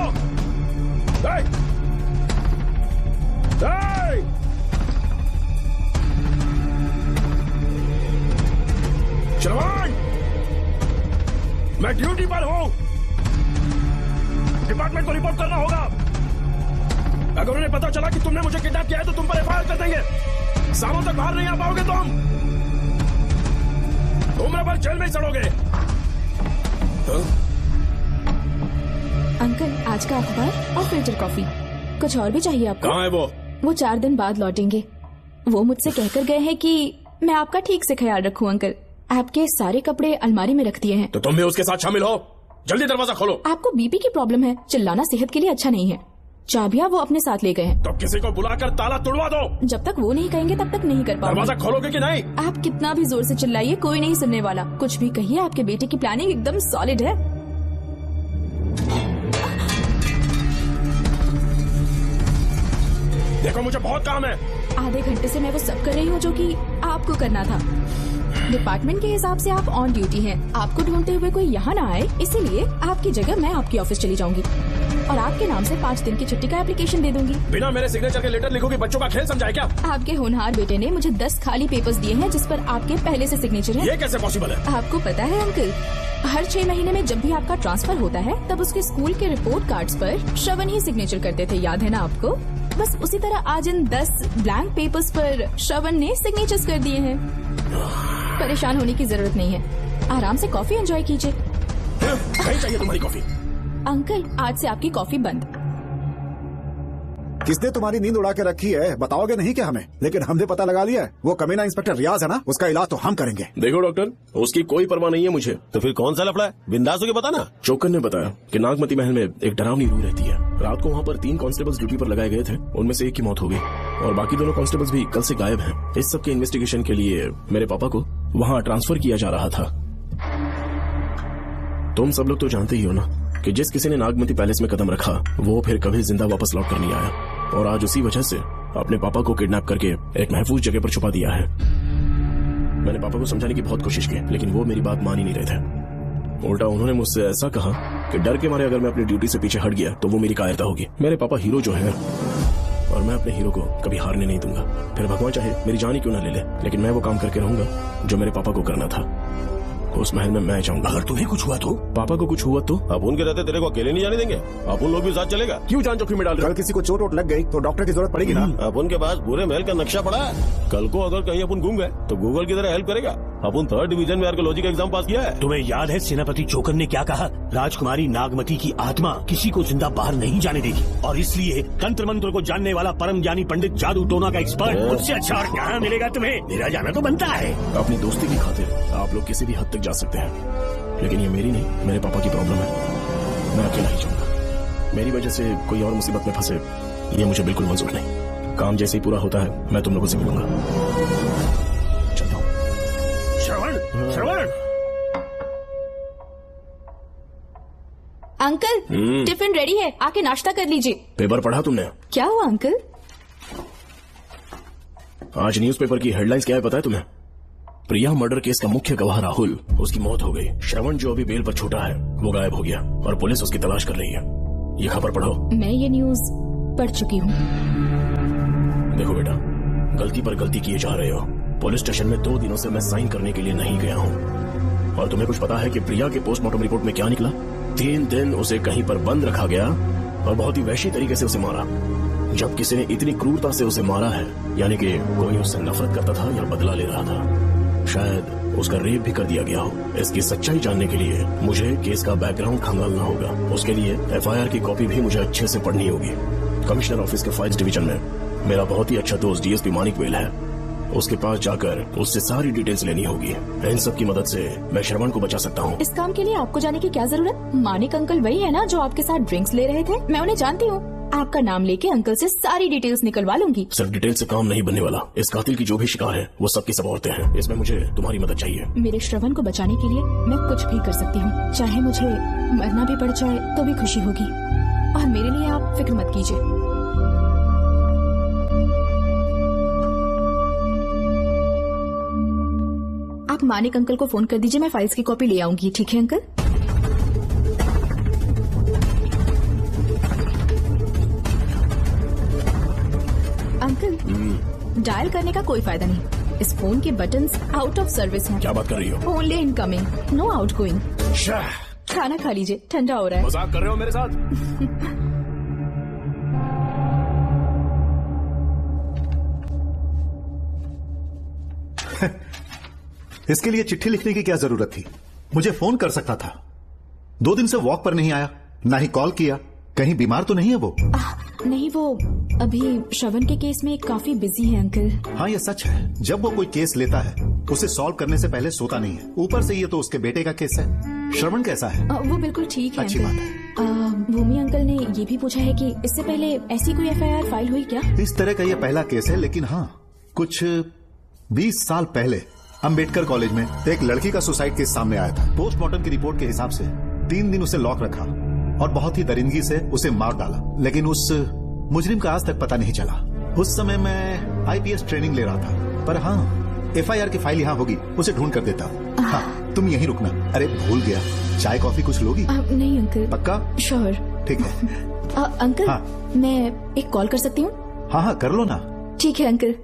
श्रवण, मैं ड्यूटी पर हूं। डिपार्टमेंट को रिपोर्ट करना होगा। अगर उन्हें पता चला कि तुमने मुझे किडनैप किया है तो तुम पर एफआईआर कर देंगे। शामों तक बाहर नहीं आ पाओगे तुम पर जेल में ही सड़ोगे। अंकल, आज का अखबार और फिल्टर कॉफी। कुछ और भी चाहिए आपको? कहाँ है वो? वो 4 दिन बाद लौटेंगे। वो मुझसे कहकर गए हैं कि मैं आपका ठीक से ख्याल रखूं। अंकल, आपके सारे कपड़े अलमारी में रख दिए हैं। तो तुम भी उसके साथ शामिल हो। जल्दी दरवाजा खोलो। आपको बीपी की प्रॉब्लम है, चिल्लाना सेहत के लिए अच्छा नहीं है। चाबियां वो अपने साथ ले गए हैं। तो किसी को बुलाकर ताला तोड़वा दो। जब तक वो नहीं कहेंगे तब तक नहीं कर पाओगे। दरवाजा खोलोगे कि नहीं? आप कितना भी जोर से चिल्लाइए, कोई नहीं सुनने वाला। कुछ भी कहिए, आपके बेटे की प्लानिंग एकदम सॉलिड है। देखो, मुझे बहुत काम है। आधे घंटे से मैं वो सब कर रही हूँ जो कि आपको करना था। डिपार्टमेंट के हिसाब से आप ऑन ड्यूटी हैं। आपको ढूंढते हुए कोई यहाँ ना आए, इसीलिए आपकी जगह मैं आपकी ऑफिस चली जाऊंगी और आपके नाम से 5 दिन की छुट्टी का एप्लीकेशन दे दूंगी। बिना मेरे सिग्नेचर के लेटर लिखोगे? बच्चों का खेल समझाए क्या? आपके होनहार बेटे ने मुझे 10 खाली पेपर्स दिए हैं जिस पर आपके पहले से सिग्नेचर है। ये कैसे पॉसिबल है? आपको पता है अंकल, हर 6 महीने में जब भी आपका ट्रांसफर होता है तब उसके स्कूल के रिपोर्ट कार्ड्स पर श्रवण ही सिग्नेचर करते थे, याद है ना आपको? बस उसी तरह आज इन 10 ब्लैंक पेपर्स पर श्रवण ने सिग्नेचर्स कर दिए हैं। परेशान होने की जरूरत नहीं है। आराम से कॉफी एंजॉय कीजिए। नहीं चाहिए तुम्हारी कॉफी। अंकल, आज से आपकी कॉफी बंद। किसने तुम्हारी नींद उड़ा के रखी है, बताओगे नहीं क्या हमें? लेकिन हमने पता लगा लिया है, वो कमीना इंस्पेक्टर रियाज है ना, उसका इलाज तो हम करेंगे। देखो डॉक्टर, उसकी कोई परवाह नहीं है मुझे। तो फिर कौन सा लफड़ा है? बिंदास होके बता ना। चौकन ने बताया कि नागमती महल में एक डरावनी रूह रहती है। रात को वहाँ पर 3 कांस्टेबल्स ड्यूटी पर लगाए गए थे, उनमें से एक की मौत हो गई और बाकी दोनों कांस्टेबल्स भी कल से गायब हैं। इस सब के इन्वेस्टिगेशन के लिए मेरे पापा को वहाँ ट्रांसफर किया जा रहा था। तुम सब लोग तो जानते ही हो ना कि जिस किसी ने नागमती पैलेस में कदम रखा वो फिर कभी जिंदा वापस लौट कर नहीं आया, और आज उसी वजह से अपने पापा को किडनैप करके एक महफूज जगह पर छुपा दिया है। मैंने पापा को समझाने की बहुत कोशिश की, लेकिन वो मेरी बात मान ही नहीं रहे थे। उल्टा उन्होंने मुझसे ऐसा कहा कि डर के मारे अगर मैं अपनी ड्यूटी से पीछे हट गया तो वो मेरी कायरता होगी। मेरे पापा हीरो जो है, और मैं अपने हीरो को कभी हारने नहीं दूंगा। फिर भगवान चाहे मेरी जान ही क्यों ना ले ले, लेकिन मैं वो काम करके रहूंगा जो मेरे पापा को करना था। उस महल में मैं जाऊंगा। अगर तुम्हें कुछ हुआ तो? पापा को कुछ हुआ तो? अब उनके रहते तेरे को अकेले नहीं जाने देंगे, अब उन लोग भी साथ चलेगा। क्यों जान जोखिम में डाल रहे? कल किसी को चोट वोट लग गई तो डॉक्टर की जरूरत पड़ेगी ना। अब उनके पास पूरे महल का नक्शा पड़ा है। कल को अगर कहीं अपन घूम गए तो गूगल की तरह हेल्प करेगा। अपन 3rd डिवीजन में आर्कियोलॉजी का एग्जाम पास किया है। तुम्हें याद है सेनापति चौकन ने क्या कहा? राजकुमारी नागमती की आत्मा किसी को जिंदा बाहर नहीं जाने देगी, और इसलिए तंत्र मंत्र को जानने वाला परम ज्ञानी पंडित जादू टोना का एक्सपर्ट मुझसे अच्छा और कहाँ मिलेगा तुम्हें? मेरा जाना तो बनता है। अपनी दोस्ती की खातिर आप लोग किसी भी हद तक जा सकते हैं, लेकिन ये मेरी नहीं, मेरे पापा की प्रॉब्लम है। मैं अकेला ही जाऊंगा। मेरी वजह से कोई और मुसीबत में फंसे ये मुझे बिल्कुल मंजूर नहीं। काम जैसे ही पूरा होता है मैं तुम लोगों से मिलूंगा। चलता हूँ। श्रवण, अंकल, टिफिन रेडी है, आके नाश्ता कर लीजिए। पेपर पढ़ा तुमने? क्या हुआ अंकल? आज न्यूज़पेपर की हेडलाइंस क्या है पता है तुम्हें? प्रिया मर्डर केस का मुख्य गवाह राहुल, उसकी मौत हो गई। श्रवण जो अभी बेल पर छूटा है वो गायब हो गया और पुलिस उसकी तलाश कर रही है। ये खबर पढ़ो। मैं ये न्यूज पढ़ चुकी हूँ। देखो बेटा, गलती पर गलती किए जा रहे हो। पुलिस स्टेशन में 2 दिनों से मैं साइन करने के लिए नहीं गया हूँ। और तुम्हें कुछ पता है कि प्रिया के पोस्टमार्टम रिपोर्ट में क्या निकला? 3 दिन उसे कहीं पर बंद रखा गया और बहुत ही वैशी तरीके से उसे मारा। जब किसी ने इतनी क्रूरता से उसे मारा है, यानी कि कोई उससे नफरत करता था या बदला ले रहा था। शायद उसका रेप भी कर दिया गया हो। इसकी सच्चाई जानने के लिए मुझे केस का बैकग्राउंड खंगालना होगा। उसके लिए FIR की कॉपी भी मुझे अच्छे से पढ़नी होगी। कमिश्नर ऑफिस के फाइल्स डिवीजन में मेरा बहुत ही अच्छा दोस्त DSP मानिक वेल है। उसके पास जाकर उससे सारी डिटेल्स लेनी होगी। इन सब की मदद से मैं श्रवण को बचा सकता हूँ। इस काम के लिए आपको जाने की क्या जरूरत? मानिक अंकल वही है ना जो आपके साथ ड्रिंक्स ले रहे थे? मैं उन्हें जानती हूँ। आपका नाम लेके अंकल से सारी डिटेल्स निकलवा लूंगी। सिर्फ डिटेल से काम नहीं बनने वाला। इस कातिल की जो भी शिकार है वो सबकी सब औरतें हैं। इसमें मुझे तुम्हारी मदद चाहिए। मेरे श्रवण को बचाने के लिए मैं कुछ भी कर सकती हूँ। चाहे मुझे मरना भी पड़ जाए तो भी खुशी होगी। और मेरे लिए आप फिक्र मत कीजिए। आप मानिक अंकल को फोन कर दीजिए, मैं फाइल्स की कॉपी ले आऊंगी। ठीक है अंकल? अंकल, डायल करने का कोई फायदा नहीं। इस फोन के बटन्स आउट ऑफ सर्विस हैं। क्या बात कर रही हो? Only incoming, no outgoing. खाना खा लीजिए, ठंडा हो रहा है। मजाक कर रहे हो मेरे साथ? इसके लिए चिट्ठी लिखने की क्या जरूरत थी? मुझे फोन कर सकता था। 2 दिन से वॉक पर नहीं आया, ना ही कॉल किया। कहीं बीमार तो नहीं है वो? नहीं, वो अभी श्रवण के केस में काफी बिजी है अंकल। हाँ, ये सच है। जब वो कोई केस लेता है उसे सॉल्व करने से पहले सोता नहीं है। ऊपर से ये तो उसके बेटे का केस है। श्रवण कैसा है? वो बिल्कुल ठीक है। अच्छी बात है। भूमि अंकल ने ये भी पूछा है कि इससे पहले ऐसी कोई FIR फाइल हुई क्या? इस तरह का ये पहला केस है, लेकिन हाँ, कुछ 20 साल पहले अंबेडकर कॉलेज में एक लड़की का सुसाइड केस सामने आया था। पोस्टमार्टम की रिपोर्ट के हिसाब से 3 दिन उसे लॉक रखा और बहुत ही दरिंदगी से उसे मार डाला, लेकिन उस मुजरिम का आज तक पता नहीं चला। उस समय मैं IPS ट्रेनिंग ले रहा था, पर हाँ, FIR की फाइल यहाँ होगी, उसे ढूंढ कर देता। हाँ, तुम यहीं रुकना। अरे भूल गया, चाय कॉफी कुछ लोगी? नहीं अंकल। पक्का? श्योर। ठीक है। अंकल, हाँ। मैं एक कॉल कर सकती हूँ? हाँ हाँ, कर लो ना। ठीक है अंकल।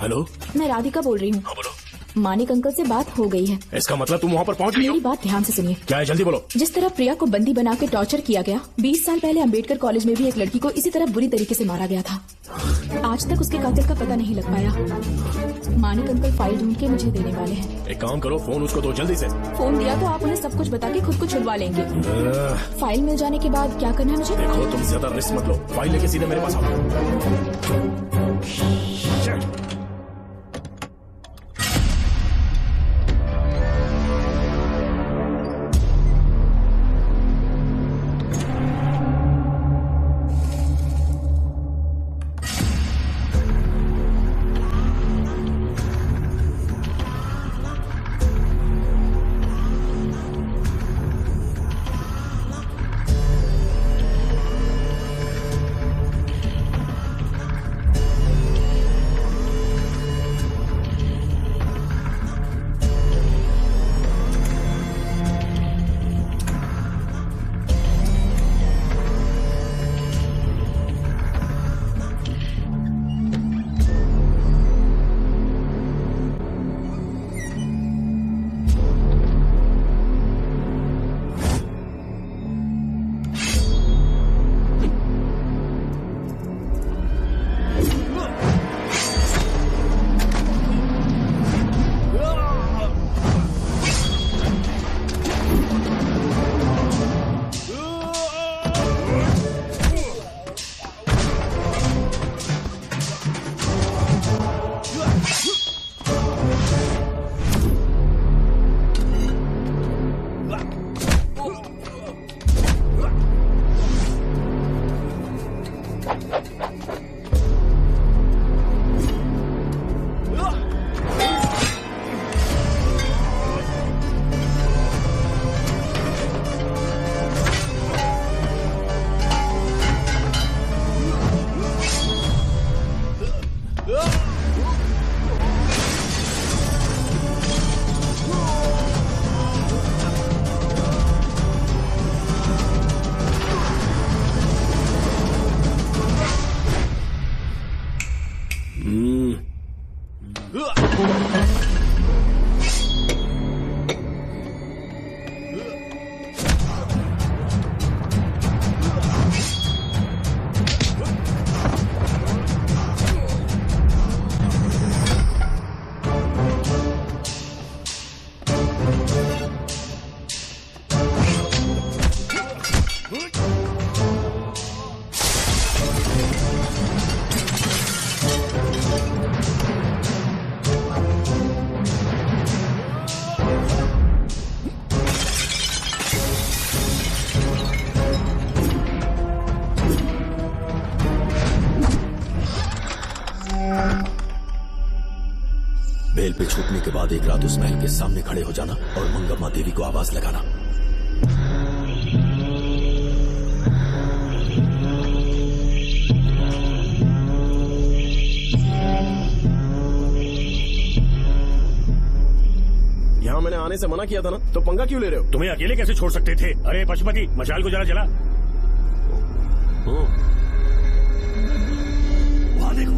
हेलो, मैं राधिका बोल रही हूँ। हाँ बोलो। मानिक अंकल से बात हो गई है। इसका मतलब तुम वहाँ पर पहुँच गई हो? मेरी बात ध्यान से सुनिए। क्या है, जल्दी बोलो। जिस तरह प्रिया को बंदी बना के टॉर्चर किया गया, 20 साल पहले अंबेडकर कॉलेज में भी एक लड़की को इसी तरह बुरी तरीके से मारा गया था। आज तक उसके कातिल का पता नहीं लग पाया। मानिक अंकल फाइल ढूंढ के मुझे देने वाले हैं। एक काम करो, फोन उसको दो जल्दी से। फोन दिया तो आप उन्हें सब कुछ बता के खुद को छुड़वा लेंगे। फाइल मिल जाने के बाद क्या करना है मुझे? देखो, तुम ज्यादा रिस्क मत लो, फाइल लेके सीधे मेरे पास आओ। बेल पे छूटने के बाद एक रात उस महल के सामने खड़े हो जाना और मंगम्मा देवी को आवाज लगाना। यहाँ मैंने आने से मना किया था ना, तो पंगा क्यों ले रहे हो? तुम्हें अकेले कैसे छोड़ सकते थे? अरे पशुपति, मशाल को जरा जला। वहां देखो,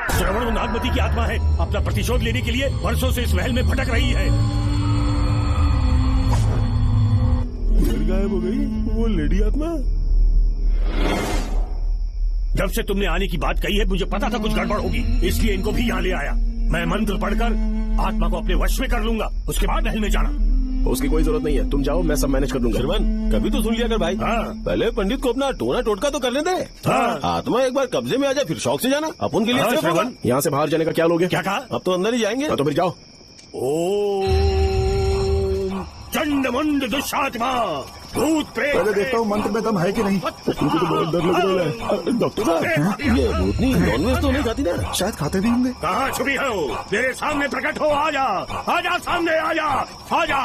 श्रवण वो नागमती की आत्मा है, अपना प्रतिशोध लेने के लिए वर्षों से इस महल में भटक रही है। गायब हो गई वो लेडी आत्मा। जब से तुमने आने की बात कही है, मुझे पता था कुछ गड़बड़ होगी, इसलिए इनको भी यहाँ ले आया। मैं मंत्र पढ़कर आत्मा को अपने वश में कर लूंगा, उसके बाद महल में जाना। उसकी कोई जरूरत नहीं है, तुम जाओ, मैं सब मैनेज कर दूंगा। श्रवण, कभी तो सुन लिया कर भाई। हाँ। पहले पंडित को अपना टोना टोटका तो करने दे। हाँ। आत्मा एक बार कब्जे में आ जाए, फिर शौक से जाना। अपन के लिए हाँ, सिर्फ श्रवण, यहाँ से बाहर जाने का क्या लोगे? क्या कहा? अब तो अंदर ही जाएंगे। तो फिर जाओ। ओम चंड मुंड दुष्टात्मा भूत प्रेत। पहले देखता हूँ मंत्र में दम है कि नहीं। उनको तो बहुत डर लग रहा है। डॉक्टर साहब, ये भूतनी नॉनवेज तो नहीं खाती ना? शायद खाते भी होंगे। कहाँ छुपी हो? मेरे सामने प्रकट हो, आजा, आजा सामने, आजा, आजा।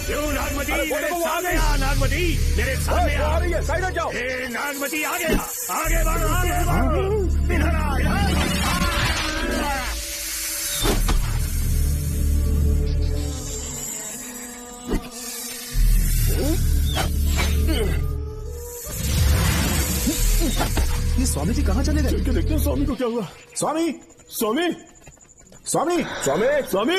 नागमती मेरे सामने आ, नागमती मेरे सामने आ रही है, साइड जाओ। नागमती आगे आगे बढ़, आगे बढ़, इधर आ, ये स्वामी जी कहाँ चले गए? देखते हैं स्वामी को क्या हुआ। स्वामी, स्वामी स्वामी स्वामी स्वामी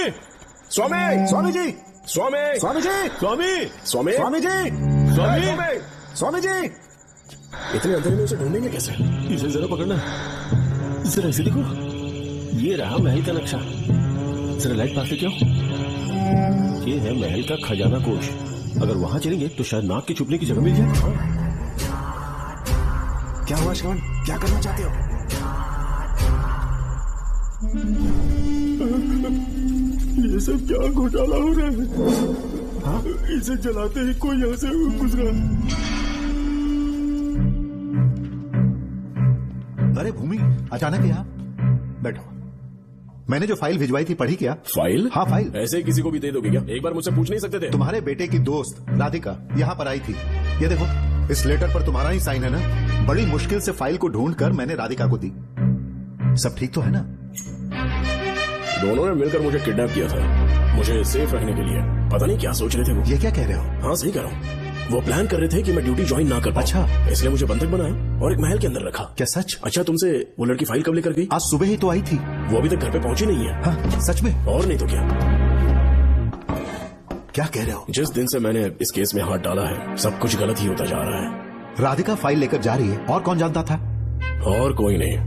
स्वामी स्वामी जी स्वामी स्वामी जी स्वामी स्वामी स्वामी जी स्वामी स्वामी जी। इतने अंधेरे में उसे ढूंढेंगे कैसे? इसे जरा पकड़ना, जरा इसे देखो, ये रहा महल का नक्शा। जरा लाइट पास लेके आओ। ये है महल का खजाना कोष। अगर वहां चलेंगे तो शायद नाग के छुपने की जगह मिल जाए। क्या हुआ श्रवण, क्या करना चाहते हो? ये सब क्या घोटाला हो रहा है? हाँ? इसे जलाते ही कोई यहाँ से गुजरा। अरे भूमि, अचानक यहाँ बैठो। मैंने जो फाइल भिजवाई थी पढ़ी क्या? फाइल? हाँ फाइल। ऐसे किसी को भी दे दोगे क्या? एक बार मुझसे पूछ नहीं सकते थे? तुम्हारे बेटे की दोस्त राधिका यहाँ पर आई थी। ये देखो, इस लेटर पर तुम्हारा ही साइन है ना? बड़ी मुश्किल से फाइल को ढूंढकर मैंने राधिका को दी। सब ठीक तो है ना? दोनों ने मिलकर मुझे किडनैप किया था, मुझे सेफ रखने के लिए। पता नहीं क्या सोच रहे थे वो। ये क्या कह रहे हो? हाँ सही कह रहा हूँ। वो प्लान कर रहे थे कि मैं ड्यूटी ज्वाइन ना कर पाऊं। अच्छा, इसलिए मुझे बंधक बनाया और एक महल के अंदर रखा। क्या सच? अच्छा, तुमसे वो लड़की फाइल कब लेकर गई? आज सुबह ही तो आई थी। वो अभी तक घर पे पहुंची नहीं है। हाँ, सच में? और नहीं तो क्या। क्या कह रहे हो? जिस दिन से मैंने इस केस में हाथ डाला है, सब कुछ गलत ही होता जा रहा है। राधिका फाइल लेकर जा रही है, और कौन जानता था? और कोई नहीं।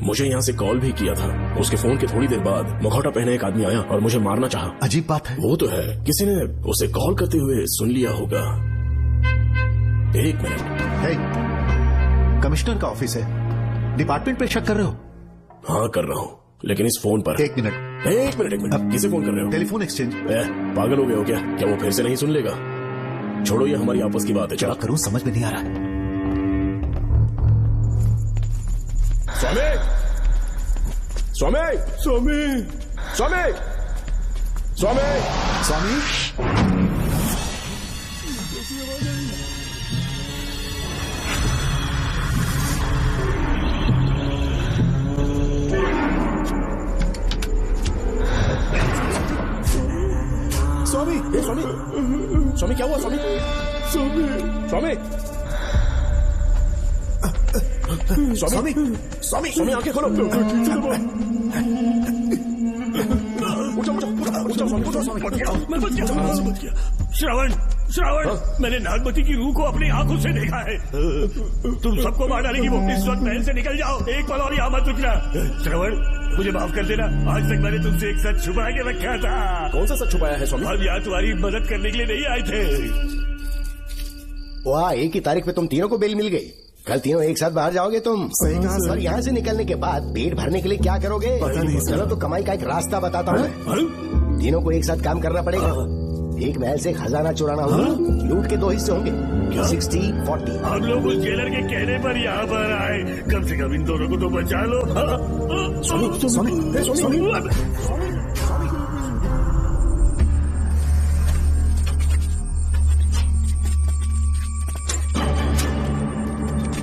मुझे यहाँ से कॉल भी किया था। उसके फोन के थोड़ी देर बाद मुखौटा पहने एक आदमी आया और मुझे मारना चाहा। अजीब बात है। वो तो है, किसी ने उसे कॉल करते हुए सुन लिया होगा। एक मिनट। हे, कमिश्नर का ऑफिस है, डिपार्टमेंट पे शक कर रहे हो? हाँ कर रहा हूँ, लेकिन इस फोन पर। एक मिनट। एक मिनट। किसे फोन कर रहे हो? Telephone exchange. पागल हो गए हो क्या? क्या वो फिर से नहीं सुन लेगा? छोड़ो, ये हमारी आपस की बात है। क्या करूं समझ में नहीं आ रहा। स्वामी स्वामी स्वामी स्वामी स्वामी स्वामी। स्वामी स्वामी स्वामी क्या हुआ? स्वामी स्वामी स्वामी स्वामी स्वामी स्वामी आंखें खोलो। उठो उठो उठो स्वामी उठो स्वामी। मैं बच गया। श्रावण श्रावण, मैंने नागमती की रूह को अपनी आंखों से देखा है। तुम सबको मार डालेगी वो। इस वक्त महल से निकल जाओ, एक पल और यहाँ मत रुकना। श्रावण, मुझे माफ कर देना, आज तक मैंने तुमसे एक सच छुपा के रखा था। कौन सा सच छुपाया है स्वामी? हम यहाँ तुम्हारी मदद करने के लिए नहीं आए थे। वाह, एक ही तारीख पे तुम तीनों को बेल मिल गई। कल तीनों एक साथ बाहर जाओगे तुम? सही कहा सर। और यहाँ से निकलने के बाद पेट भरने के लिए क्या करोगे? पता नहीं सर। चलो तो कमाई का एक रास्ता बताता हूँ। तीनों को एक साथ काम करना पड़ेगा। एक महल से खजाना चुराना होगा। लूट के 2 हिस्से होंगे, 60-40। हम लोग उस जेलर के कहने पर यहाँ पर आए। कम से कम इन दोनों को तो बचा लो। स्वामी स्वामी स्वामी।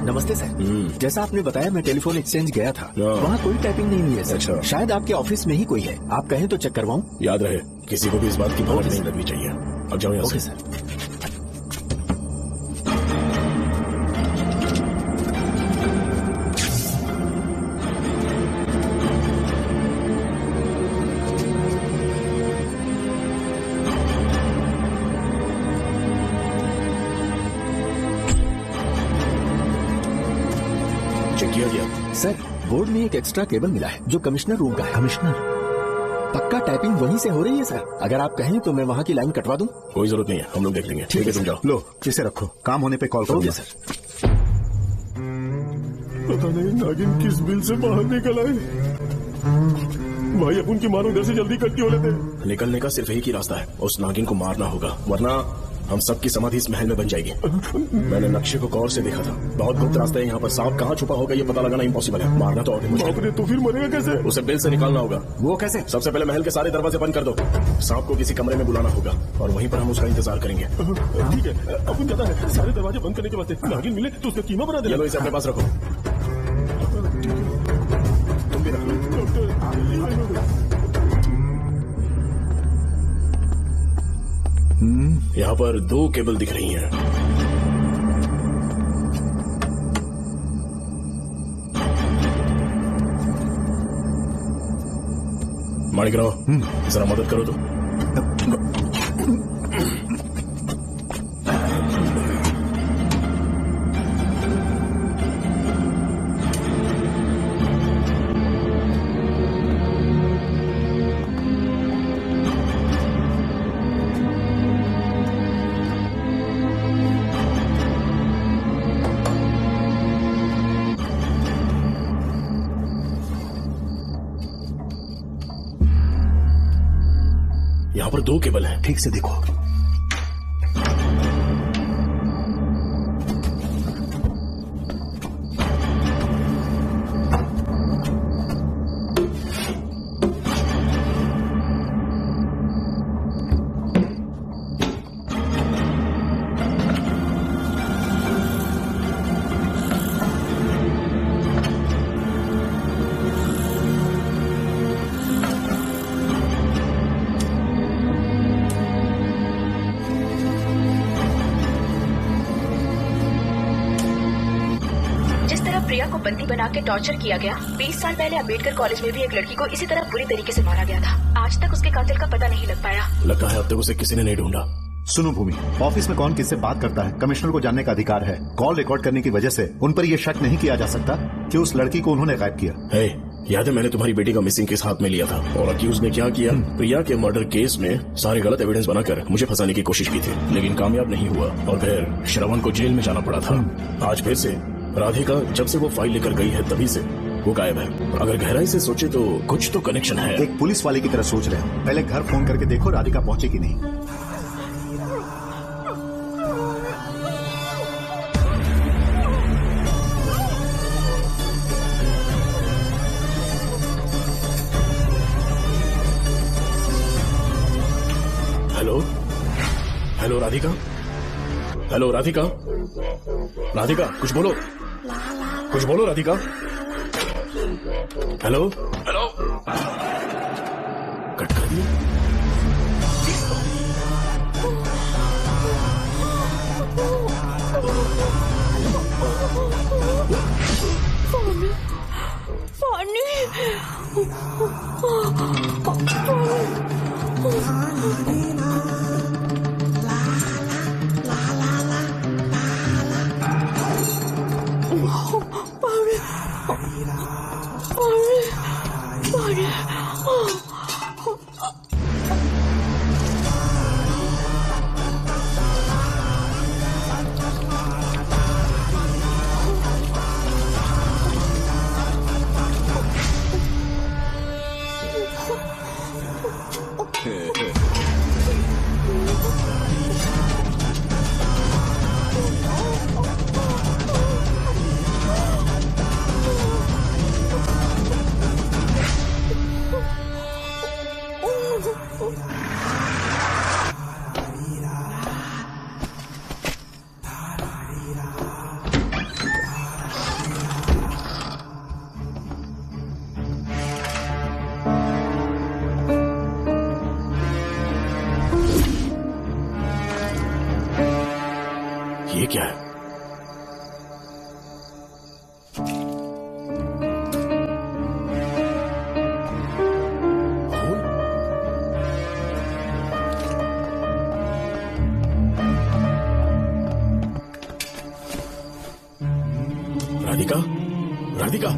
नमस्ते सर। जैसा आपने बताया, मैं टेलीफोन एक्सचेंज गया था। वहाँ कोई टाइपिंग नहीं हुई है सर। अच्छा। शायद आपके ऑफिस में ही कोई है, आप कहें तो चेक करवाऊं? याद रहे, किसी को भी इस बात की भनक नहीं लगनी चाहिए। अब जाओ यहाँ ओके से। सर। चेक किया गया सर। बोर्ड में एक एक्स्ट्रा केबल मिला है जो कमिश्नर रूम का है। कमिश्नर? पक्का टाइपिंग वहीं से हो रही है सर। अगर आप कहें तो मैं वहाँ की लाइन कटवा दूं? कोई जरूरत नहीं है, हम लोग देख लेंगे। ठीक है, तुम जाओ। लो, इसे रखो, काम होने पे कॉल करोगे सर। पता नहीं नागिन किस बिल से बाहर निकल आए। भाई अपन की मानो, उधर से जल्दी कट्टी हो लेते। निकलने का सिर्फ एक ही रास्ता है, उस नागिन को मारना होगा, वरना हम सबकी समाधि इस महल में बन जाएगी। मैंने नक्शे को गौर से देखा था, बहुत गुप्त रास्ता है यहाँ पर। सांप कहाँ छुपा होगा ये पता लगाना इम्पॉसिबल है। मारना तो और भी मुश्किल है। तो फिर मरेगा कैसे? उसे बिल से निकालना होगा। वो कैसे? सबसे पहले महल के सारे दरवाजे बंद कर दो। सांप को किसी कमरे में बुलाना होगा और वहीं पर हम उसका इंतजार करेंगे। ठीक है, अपन जाता है। सारे दरवाजे बंद करने के बाद नागिन मिले तो उसका कीमा बना देना। चलो, इसे अपने पास रखो। तुम भी रख लो। यहाँ पर 2 केबल दिख रही हैं। माणिकराव जरा मदद करो तो। यहाँ पर 2 केबल हैं। ठीक से देखो। प्रिया को बंदी बना के टॉर्चर किया गया। 20 साल पहले अम्बेडकर कॉलेज में भी एक लड़की को इसी तरह बुरी तरीके से मारा गया था। आज तक उसके कातिल का पता नहीं लग पाया। लगता है अब तक उसे किसी ने नहीं ढूंढा। सुनो भूमि, ऑफिस में कौन किससे बात करता है कमिश्नर को जानने का अधिकार है। कॉल रिकॉर्ड करने की वजह से उन पर यह शक नहीं किया जा सकता कि उस लड़की को उन्होंने गायब किया। याद है मैंने तुम्हारी बेटी का मिसिंग केस हाथ में लिया था और अक्यूज ने क्या किया, प्रिया के मर्डर केस में सारे गलत एविडेंस बनाकर मुझे फंसाने की कोशिश की थी, लेकिन कामयाब नहीं हुआ और फिर श्रवण को जेल में जाना पड़ा था। आज फिर से राधिका जब से वो फाइल लेकर गई है तभी से वो गायब है। अगर गहराई से सोचे तो कुछ तो कनेक्शन है। एक पुलिस वाले की तरह सोच रहे हो। पहले घर फोन करके देखो राधिका पहुंचे कि नहीं। Hello hello Radhika, hello Radhika, Radhika कुछ बोलो, कुछ बोलो राधिका। हेलो हेलो, कट कर दिया। ये क्या है? राधिका, राधिका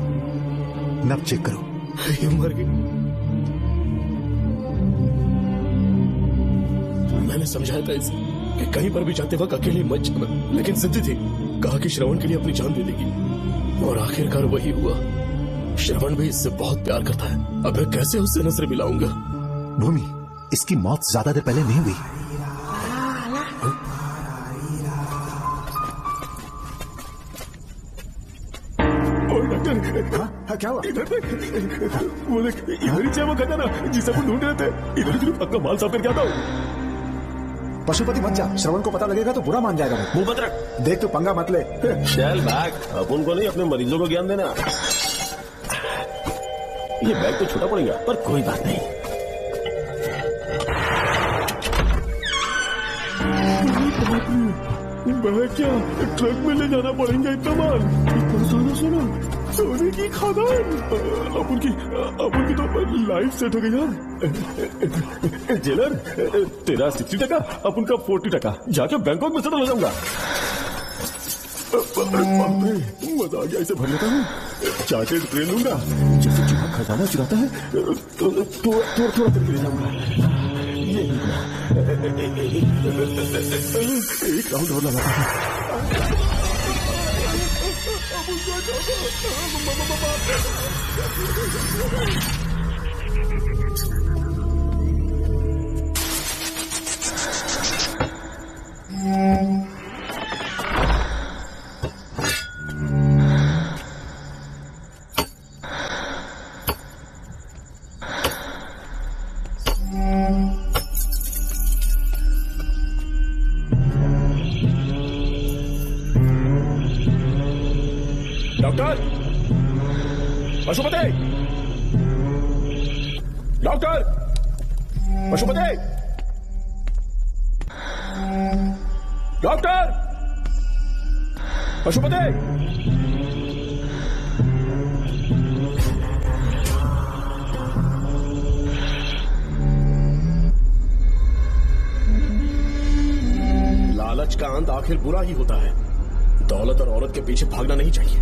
नब चेक करो। ये मर गई। मैंने समझाया था इसे कि कहीं पर भी जाते वक्त अकेले मत जाना, लेकिन जिद्दी थी। कहा कि श्रवण के लिए अपनी जान दे देगी और आखिरकार वही हुआ। श्रवण भी इससे बहुत प्यार करता है। अब मैं कैसे उससे नजर मिलाऊंगा? भूमि, इसकी मौत ज्यादा देर पहले नहीं हुई। क्या हुआ? वो देख, इधर ही वो खजाना जिसे वो ढूंढ रहे थे, इधर ही अपना माल साफ करके आता हूँ। पशुपति मत जा, श्रवण को पता लगेगा तो बुरा मान जाएगा। मुंह मत रख। देख तू पंगा मत ले। शेल बैग, अपन को नहीं अपने मरीजों को ज्ञान देना। ये बैग तो छोटा पड़ेगा पर कोई बात नहीं। बैग क्या ट्रक में ले जाना पड़ेगा इतना माल? इतना सारा सुनो सोने की खादान। अपन की तो लाइफ सेट हो गई यार। जेलर, तेरा 60%, अपन का 40%। जाके बैंकॉक में सेटल हो जाऊंगा। मजा आ गया, इसे भर लेता हूँ। चार्टेड ट्रेन लूंगा, जैसे चूहा खजाना चुराता है तो थोड़ा करके ले जाऊंगा। ये एक राउंड और लगाता है। Doctor Pashupati, doctor Pashupati, doctor Pashupati. लालच का अंत आखिर बुरा ही होता है। दौलत और औरत के पीछे भागना नहीं चाहिए।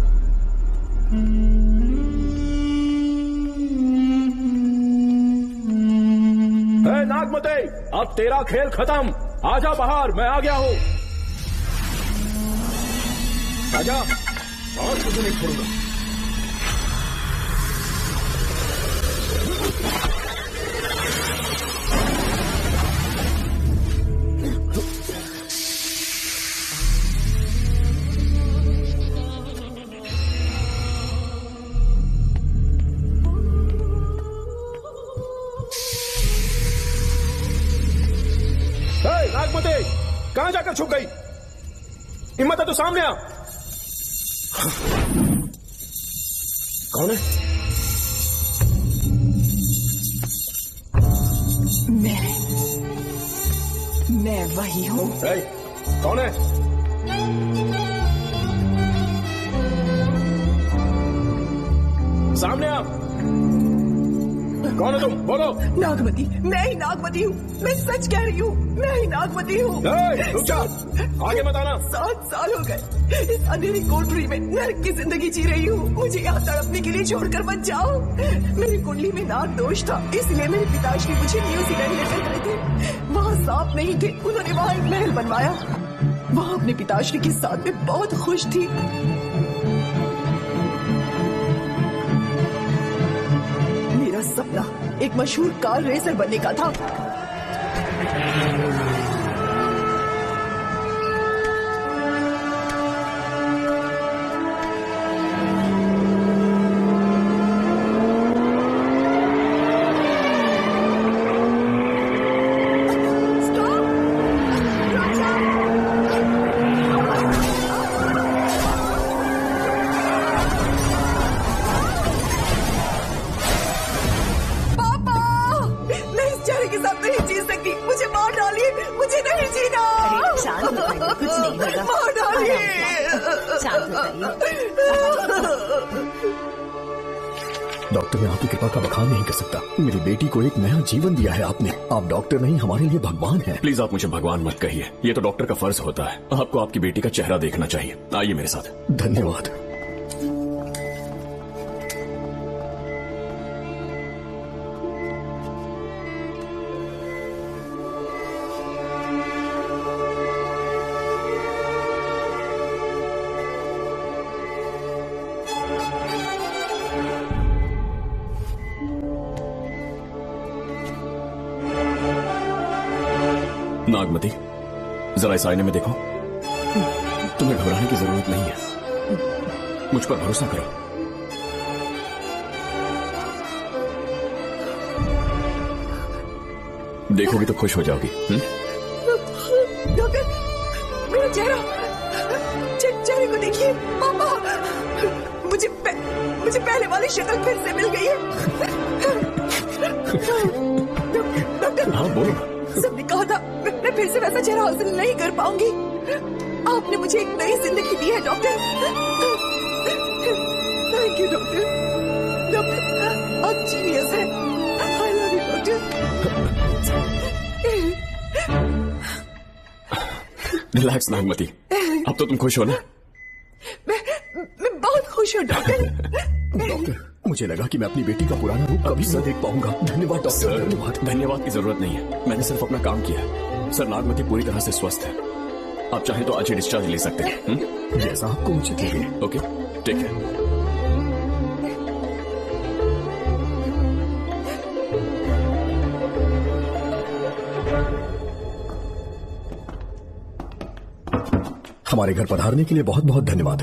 नागमते, अब तेरा खेल खत्म। आजा बाहर, मैं आ गया हूं। आजा, और तुझे नहीं छोड़ूंगा। नागमते, कहां जाकर छुप गई? हिम्मत है तो सामने आ। कौन है? मैं वही हूँ। कौन है? सामने आ। कौन है तुम? बोलो। नागमती, मैं ही नागमती हूँ। मैं सच कह रही हूँ, मैं ही नागमती हूँ। रुक जा, आगे मत आना। 7 साल हो गए इस अंधेरी कोठरी में नर्क की जिंदगी जी रही हूँ। मुझे यहाँ तड़पने के लिए छोड़कर मत जाओ। मेरी कुंडली में नाग दोष था, इसलिए मेरे पिताश्री मुझे न्यूजीलैंड लेकर गए थे। वहाँ सांप नहीं थे, उन्होंने वहाँ एक महल बनवाया। वहाँ अपने पिताश्री के साथ में बहुत खुश थी। मेरा सपना एक मशहूर कार रेसर बनने का था। डॉक्टर, मैं आपकी कृपा का बखान नहीं कर सकता। मेरी बेटी को एक नया जीवन दिया है आपने। आप डॉक्टर नहीं, हमारे लिए भगवान हैं। प्लीज आप मुझे भगवान मत कहिए, ये तो डॉक्टर का फर्ज होता है। आपको आपकी बेटी का चेहरा देखना चाहिए। आइए मेरे साथ। धन्यवाद। नागमती, जरा इस आईने में देखो। तुम्हें घबराने की जरूरत नहीं है, मुझ पर भरोसा करो। देखोगी तो खुश हो जाओगी। डॉक्टर, मेरा चेहरे को देखिए। पापा, मुझे पहले वाली शक्ल फिर से मिल गई है। डॉक्टर, हाँ बोलो। सबने कहा था मैं फिर से वैसा चेहरा हासिल नहीं कर पाऊंगी। आपने मुझे एक नई जिंदगी दी है doctor. Thank you relax Nagmati, अब तो तुम खुश हो ना? मैं बहुत खुश हूँ डॉक्टर। डॉक्टर, मुझे लगा कि मैं अपनी बेटी का पुराना रूप कभी न देख पाऊंगा। धन्यवाद डॉक्टर। धन्यवाद। धन्यवाद की जरूरत नहीं है, मैंने सिर्फ अपना काम किया है। सर, नागमती पूरी तरह से स्वस्थ है। आप चाहें तो आज ही डिस्चार्ज ले सकते हैं। जैसा आपको उचित लगे। ओके, ठीक है। हमारे घर पधारने के लिए बहुत बहुत धन्यवाद।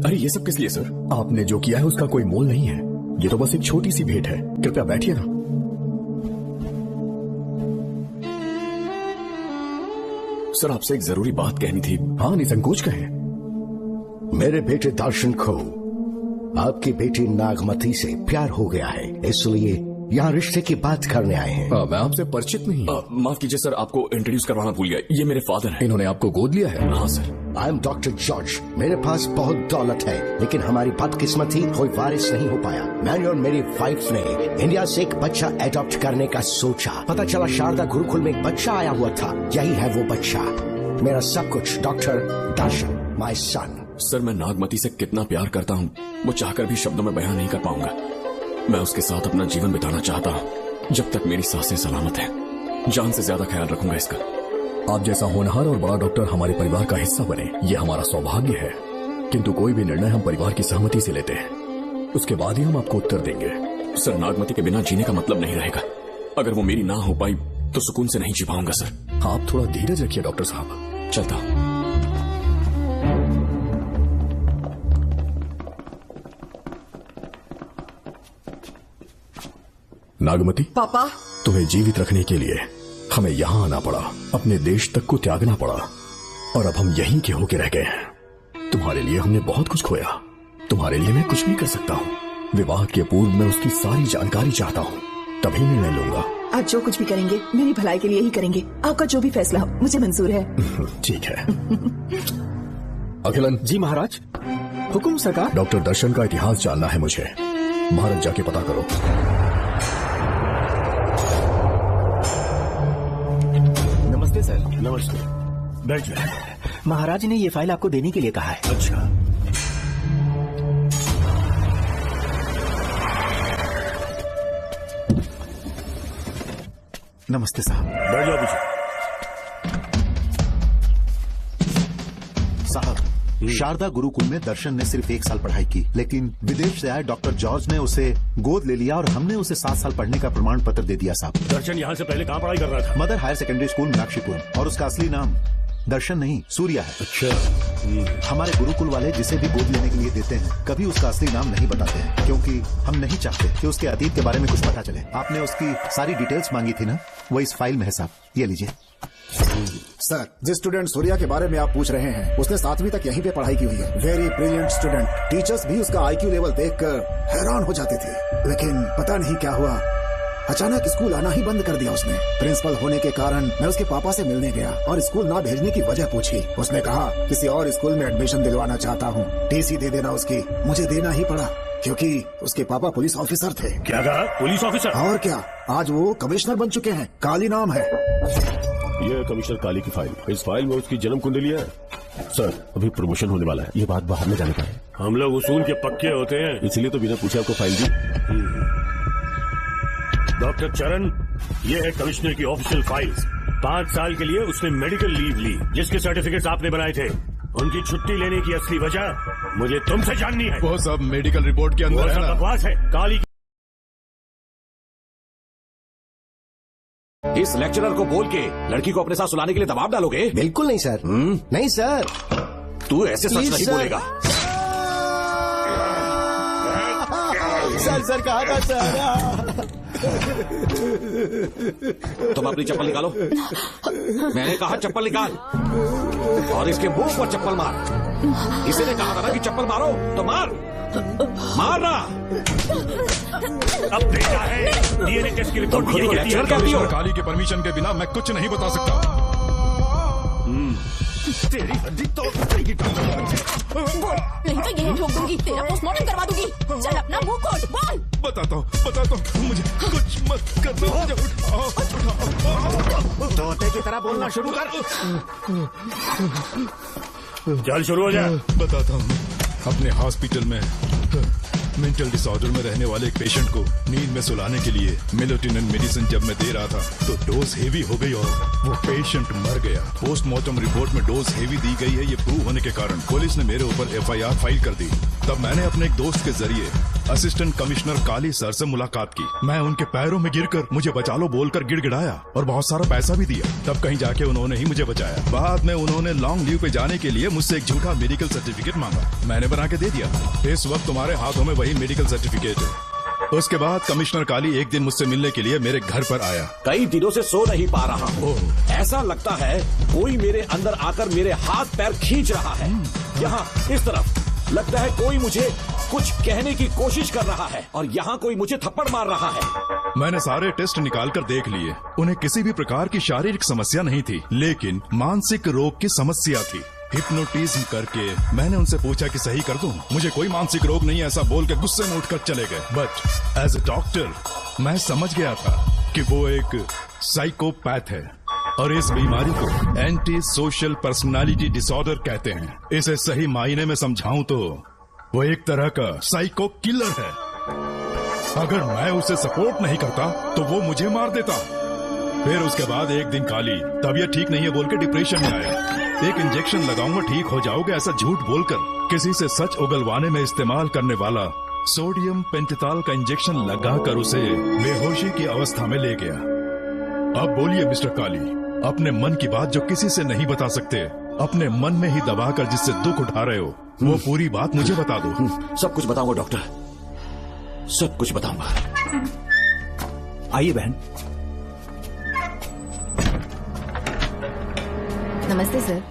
अरे ये सब किस लिए सर? आपने जो किया है उसका कोई मोल नहीं है। ये तो बस एक छोटी सी भेंट है। कृपया बैठिए ना। सर, आपसे एक जरूरी बात कहनी थी। हाँ, निसंकोच कहें। मेरे बेटे दर्शन को आपकी बेटी नागमती से प्यार हो गया है, इसलिए यहाँ रिश्ते की बात करने आए हैं। मैं आपसे परिचित नहीं। माफ कीजिए सर, आपको इंट्रोड्यूस करवाना भूल गया। ये मेरे फादर हैं। इन्होंने आपको गोद लिया है? हाँ sir. I am doctor George. मेरे पास बहुत दौलत है, लेकिन हमारी बदकिस्मती कोई वारिस नहीं हो पाया। मैंने और मेरी वाइफ ने इंडिया से एक बच्चा एडॉप्ट करने का सोचा। पता चला शारदा गुरुकुल में एक बच्चा आया हुआ था। यही है वो बच्चा, मेरा सब कुछ। Doctor Darshan, my son. Sir, मैं नागमती से कितना प्यार करता हूँ वो चाहकर भी शब्दों में बयान नहीं कर पाऊंगा। मैं उसके साथ अपना जीवन बिताना चाहता हूँ जब तक मेरी सांसें सलामत हैं। जान से ज्यादा ख्याल रखूंगा इसका। आप जैसा होनहार और बड़ा डॉक्टर हमारे परिवार का हिस्सा बने, ये हमारा सौभाग्य है। किंतु कोई भी निर्णय हम परिवार की सहमति से लेते हैं, उसके बाद ही हम आपको उत्तर देंगे। सर, नागमती के बिना जीने का मतलब नहीं रहेगा। अगर वो मेरी ना हो पाई तो सुकून से नहीं जी पाऊंगा सर। आप थोड़ा धीरज रखिए डॉक्टर साहब। चलता हूँ। नागमती, पापा, तुम्हें जीवित रखने के लिए हमें यहाँ आना पड़ा, अपने देश तक को त्यागना पड़ा, और अब हम यहीं के होके रह गए हैं। तुम्हारे लिए हमने बहुत कुछ खोया। तुम्हारे लिए मैं कुछ भी कर सकता हूँ। विवाह के पूर्व मैं उसकी सारी जानकारी चाहता हूँ, तभी निर्णय लूंगा। आप जो कुछ भी करेंगे मेरी भलाई के लिए ही करेंगे। आपका जो भी फैसला हो मुझे मंजूर है। ठीक है। अखिलन। जी महाराज। हुकुम सरकार। डॉक्टर दर्शन का इतिहास जानना है मुझे। भारत जाके पता करो। नमस्ते सर। नमस्ते, बैठ जाए। महाराज ने ये फाइल आपको देने के लिए कहा है। अच्छा। नमस्ते साहब। बैठ जाओ पीछे। साहब, शारदा गुरुकुल में दर्शन ने सिर्फ 1 साल पढ़ाई की, लेकिन विदेश से आए डॉक्टर जॉर्ज ने उसे गोद ले लिया और हमने उसे 7 साल पढ़ने का प्रमाण पत्र दे दिया साहब। दर्शन यहाँ से पहले कहाँ पढ़ाई कर रहा था? मदर हायर सेकेंडरी स्कूल मीनाक्षीपुर, और उसका असली नाम दर्शन नहीं सूर्या है। अच्छा। हमारे गुरुकुल वाले जिसे भी गोद लेने के लिए देते हैं कभी उसका असली नाम नहीं बताते हैं, क्योंकि हम नहीं चाहते कि उसके अतीत के बारे में कुछ पता चले। आपने उसकी सारी डिटेल्स मांगी थी ना, वो इस फाइल में है साहब, ये लीजिए। सर, जिस स्टूडेंट सूर्या के बारे में आप पूछ रहे हैं उसने 7वीं तक यहीं पे पढ़ाई की हुई है। Very brilliant student. टीचर्स भी उसका IQ लेवल देखकर हैरान हो जाते थे, लेकिन पता नहीं क्या हुआ, अचानक स्कूल आना ही बंद कर दिया उसने। प्रिंसिपल होने के कारण मैं उसके पापा से मिलने गया और स्कूल ना भेजने की वजह पूछी। उसने कहा किसी और स्कूल में एडमिशन दिलवाना चाहता हूँ, TC दे देना उसकी। मुझे देना ही पड़ा क्योंकि उसके पापा पुलिस ऑफिसर थे। क्या कहा? Police officer? और क्या, आज वो कमिश्नर बन चुके हैं। काली नाम है। ये कमिश्नर काली की फाइल। इस फाइल में उसकी जन्म कुंडली है। सर, अभी प्रमोशन होने वाला है, ये बात बाहर में जाने का है। हम लोग उसूल के पक्के होते हैं, इसीलिए तो बिना पूछे आपको फाइल दी। डॉक्टर चरण, ये है कमिश्नर की ऑफिशियल फाइल्स। 5 साल के लिए उसने मेडिकल लीव ली, जिसके सर्टिफिकेट्स आपने बनाए थे। उनकी छुट्टी लेने की असली वजह मुझे तुमसे जाननी है। वो सब मेडिकल रिपोर्ट के अंदर है ना? बकवास है। काली इस लेक्चरर को बोल के लड़की को अपने साथ सुलाने के लिए दबाव डालोगे? बिल्कुल नहीं सर। नहीं सर, तू ऐसे सच नहीं बोलेगा। सर कहा था सर। तुम अपनी चप्पल निकालो। मैंने कहा चप्पल निकाल, और इसके मुंह पर चप्पल मार। इसी ने कहा था ना कि चप्पल मारो, तो मार, मारना। अब भेजा है DNA टेस्ट की रिपोर्ट। खुद को लेक्चर करती हो? काली के परमिशन के बिना मैं कुछ नहीं बता सकता। तेरी हड्डी तोड़ देगी। नहीं तो यही ठोक दूंगी, तेरा पोस्टमार्टम करवा दूंगी। चल अपना मुंह खोल, बोल। बताता हूँ, मुझे कुछ मत कर दो, मुझे उठाओ। तोते की तरह बोलना शुरू कर। चल शुरू हो जा। बताता हूँ, अपने हॉस्पिटल में मेंटल डिसऑर्डर में रहने वाले एक पेशेंट को नींद में सुलाने के लिए मेलेटोनिन मेडिसिन जब मैं दे रहा था तो डोज हेवी हो गई और वो पेशेंट मर गया। पोस्टमार्टम रिपोर्ट में डोज हेवी दी गई है, ये प्रूव होने के कारण पुलिस ने मेरे ऊपर FIR फाइल कर दी। तब मैंने अपने एक दोस्त के जरिए असिस्टेंट कमिश्नर काली सर से मुलाकात की। मैं उनके पैरों में गिरकर मुझे बचा लो बोलकर गिड़गिड़ाया और बहुत सारा पैसा भी दिया। तब कहीं जाके उन्होंने ही मुझे बचाया। बाद में उन्होंने लॉन्ग लीव पे जाने के लिए मुझसे एक झूठा मेडिकल सर्टिफिकेट मांगा, मैंने बना के दे दिया। इस वक्त तुम्हारे हाथों में वही मेडिकल सर्टिफिकेट है। उसके बाद कमिश्नर काली एक दिन मुझसे मिलने के लिए मेरे घर पर आया। कई दिनों से सो नहीं पा रहा हूँ। ऐसा लगता है कोई मेरे अंदर आकर मेरे हाथ पैर खींच रहा है। यहाँ इस तरफ लगता है कोई मुझे कुछ कहने की कोशिश कर रहा है और यहाँ कोई मुझे थप्पड़ मार रहा है। मैंने सारे टेस्ट निकाल कर देख लिए, उन्हें किसी भी प्रकार की शारीरिक समस्या नहीं थी, लेकिन मानसिक रोग की समस्या थी। हिप्नोटिज्म करके मैंने उनसे पूछा कि सही कर दूं, मुझे कोई मानसिक रोग नहीं, ऐसा बोल के गुस्से में उठकर चले गए। बट एज ए डॉक्टर मैं समझ गया था कि वो एक साइकोपैथ है और इस बीमारी को एंटी सोशल पर्सनालिटी डिसऑर्डर कहते हैं। इसे सही मायने में समझाऊं तो वो एक तरह का साइको किलर है। अगर मैं उसे सपोर्ट नहीं करता तो वो मुझे मार देता। फिर उसके बाद एक दिन काली तबीयत ठीक नहीं है बोल के डिप्रेशन में आया। एक इंजेक्शन लगाऊंगा ठीक हो जाओगे ऐसा झूठ बोलकर किसी से सच उगलवाने में इस्तेमाल करने वाला सोडियम पेंटेथॉल का इंजेक्शन लगाकर उसे बेहोशी की अवस्था में ले गया। अब बोलिए मिस्टर काली, अपने मन की बात जो किसी से नहीं बता सकते, अपने मन में ही दबाकर जिससे दुख उठा रहे हो, वो पूरी बात मुझे बता दो। सब कुछ बताऊंगा डॉक्टर, सब कुछ बताऊंगा। आइए बहन। नमस्ते सर।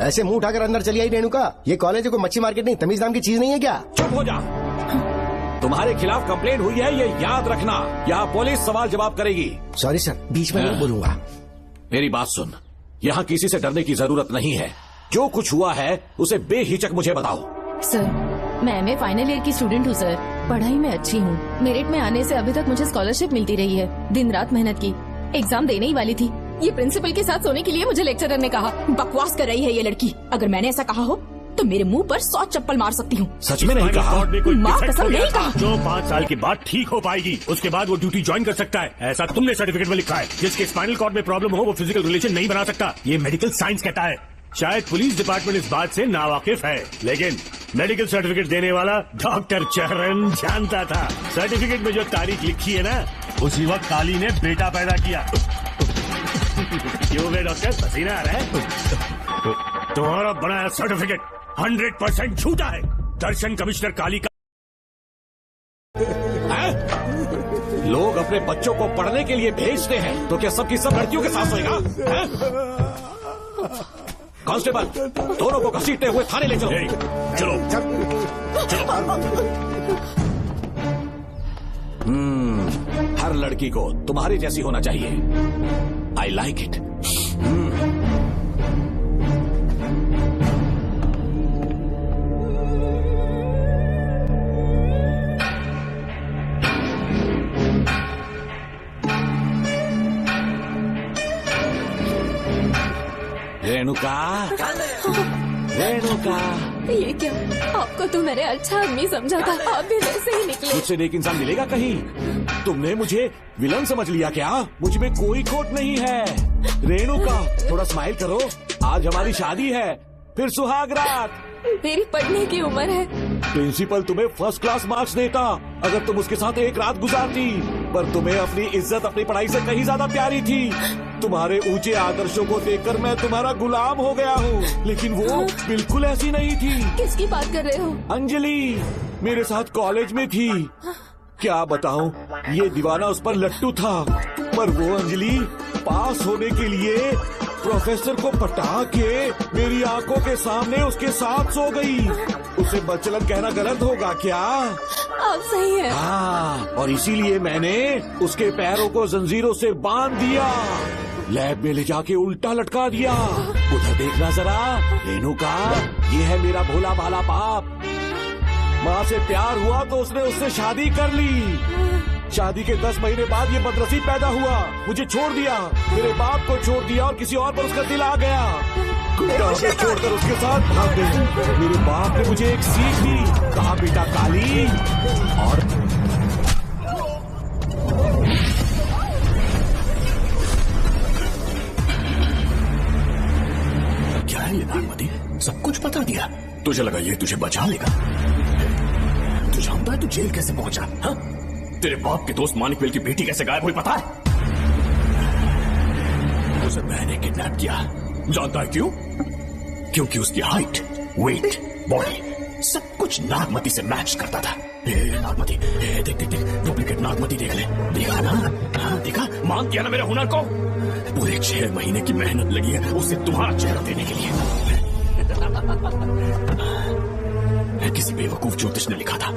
ऐसे मुंह उठाकर अंदर चली आई रेणुका, ये कॉलेज को मच्छी मार्केट नहीं, तमीज नाम की चीज नहीं है क्या? चुप हो जा। तुम्हारे खिलाफ कंप्लेंट हुई है, ये याद रखना। यहाँ पुलिस सवाल जवाब करेगी। सॉरी सर, बीच में नहीं बोलूंगा। मेरी बात सुन, यहाँ किसी से डरने की जरूरत नहीं है। जो कुछ हुआ है उसे बेहिचक मुझे बताओ। सर, मैं MA फाइनल ईयर की स्टूडेंट हूँ सर। पढ़ाई में अच्छी हूँ। मेरिट में आने से अभी तक मुझे स्कॉलरशिप मिलती रही है। दिन रात मेहनत की, एग्जाम देने ही वाली थी। ये प्रिंसिपल के साथ सोने के लिए मुझे लेक्चरर ने कहा। बकवास कर रही है ये लड़की। अगर मैंने ऐसा कहा हो तो मेरे मुंह पर 100 चप्पल मार सकती हूँ। सच में नहीं कहा? माँ कसम नहीं कहा। जो 5 साल के बाद ठीक हो पाएगी, उसके बाद वो ड्यूटी ज्वाइन कर सकता है, ऐसा तुमने सर्टिफिकेट में लिखा है। जिसके स्पाइनल कॉर्ड में प्रॉब्लम हो वो फिजिकल रिलेशन नहीं बना सकता, ये मेडिकल साइंस कहता है। शायद पुलिस डिपार्टमेंट इस बात से नावाकिफ है, लेकिन मेडिकल सर्टिफिकेट देने वाला डॉक्टर चरण जानता था। सर्टिफिकेट में जो तारीख लिखी है ना, उसी वक्त काली ने बेटा पैदा किया। क्यों बे डॉक्टर, पसीना आ रहा है? तुम्हारा बनाया सर्टिफिकेट 100% झूठा है। दर्शन कमिश्नर काली का लोग अपने बच्चों को पढ़ने के लिए भेजते हैं, तो क्या सबकी सब लड़कियों के साथ होएगा? कांस्टेबल, दोनों को घसीटते हुए थाने ले चलो। चलो। हर लड़की को तुम्हारी जैसी होना चाहिए। I like it. Renuka, Renuka, ये क्या? आपको तो मैंने अच्छा आदमी समझा था, आप भी वैसे ही निकले। मुझसे नेक इंसान मिलेगा कहीं? तुमने मुझे विलन समझ लिया क्या? मुझ में कोई खोट नहीं है। रेणुका, थोड़ा स्माइल करो, आज हमारी शादी है, फिर सुहाग रात। मेरी पढ़ने की उम्र है। प्रिंसिपल तुम्हें फर्स्ट क्लास मार्क्स देता अगर तुम उसके साथ एक रात गुजारती, पर तुम्हें अपनी इज्जत अपनी पढ़ाई से कहीं ज्यादा प्यारी थी। तुम्हारे ऊंचे आदर्शों को देखकर मैं तुम्हारा गुलाम हो गया हूँ, लेकिन वो बिल्कुल ऐसी नहीं थी। किसकी बात कर रहे हो? अंजलि मेरे साथ कॉलेज में थी। क्या बताऊं, ये दीवाना उस पर लट्टू था, पर वो अंजलि पास होने के लिए प्रोफेसर को पटा के मेरी आंखों के सामने उसके साथ सो गई। उसे बचलन कहना गलत होगा क्या? आप सही है। हाँ, और इसीलिए मैंने उसके पैरों को जंजीरों से बांध दिया, लैब में ले जाके उल्टा लटका दिया। उधर देखना जरा रेणुका, ये है मेरा भोला भाला पाप। माँ से प्यार हुआ तो उसने उससे शादी कर ली। शादी के 10 महीने बाद ये बदनसीब पैदा हुआ, मुझे छोड़ दिया, मेरे बाप को छोड़ दिया और किसी और पर उसका दिल आ गया। गुड्डा को छोड़कर उसके साथ भाग गई। मेरे बाप ने मुझे एक सीख दी, कहा बेटा काली और क्या है ये नागमती? सब कुछ बता दिया। तुझे लगा ये तुझे बचा लेगा? तू जानता है तू जेल कैसे पहुंचा? हाँ? तेरे बाप के दोस्त मानिक वेल की बेटी कैसे गायब हुई पता है? उसे मैंने किडनैप किया। जानता है क्यों? क्योंकि उसकी हाइट, वेट, बॉडी सब कुछ नागमती से मैच करता था। नागमती, देख देख देख, डुप्लीकेट नागमती देख ले। देखा ना? हाँ, देखा? मान किया ना मेरे हुनर को? पूरे 6 महीने की मेहनत लगी है उसे तुम्हारा चेहरा देने के लिए। किसी बेवकूफ ज्योतिष ने लिखा था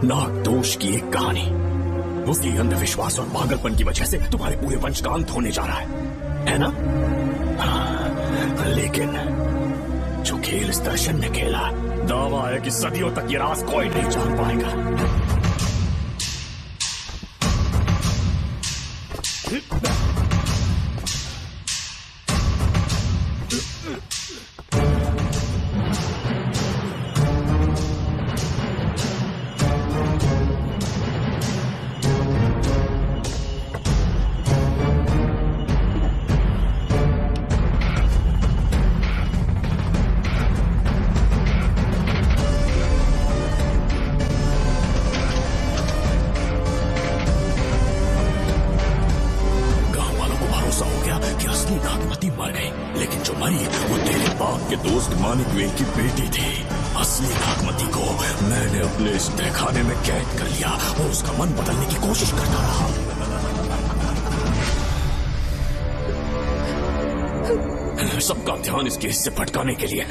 नागदोष की एक कहानी। उसकी अंधविश्वास और पागलपन की वजह से तुम्हारे पूरे वंश का अंत होने जा रहा है ना? हाँ, लेकिन जो खेल इस दर्शन ने खेला, दावा है कि सदियों तक ये राज कोई नहीं जान पाएगा। सबका ध्यान इस केस से भटकाने के लिए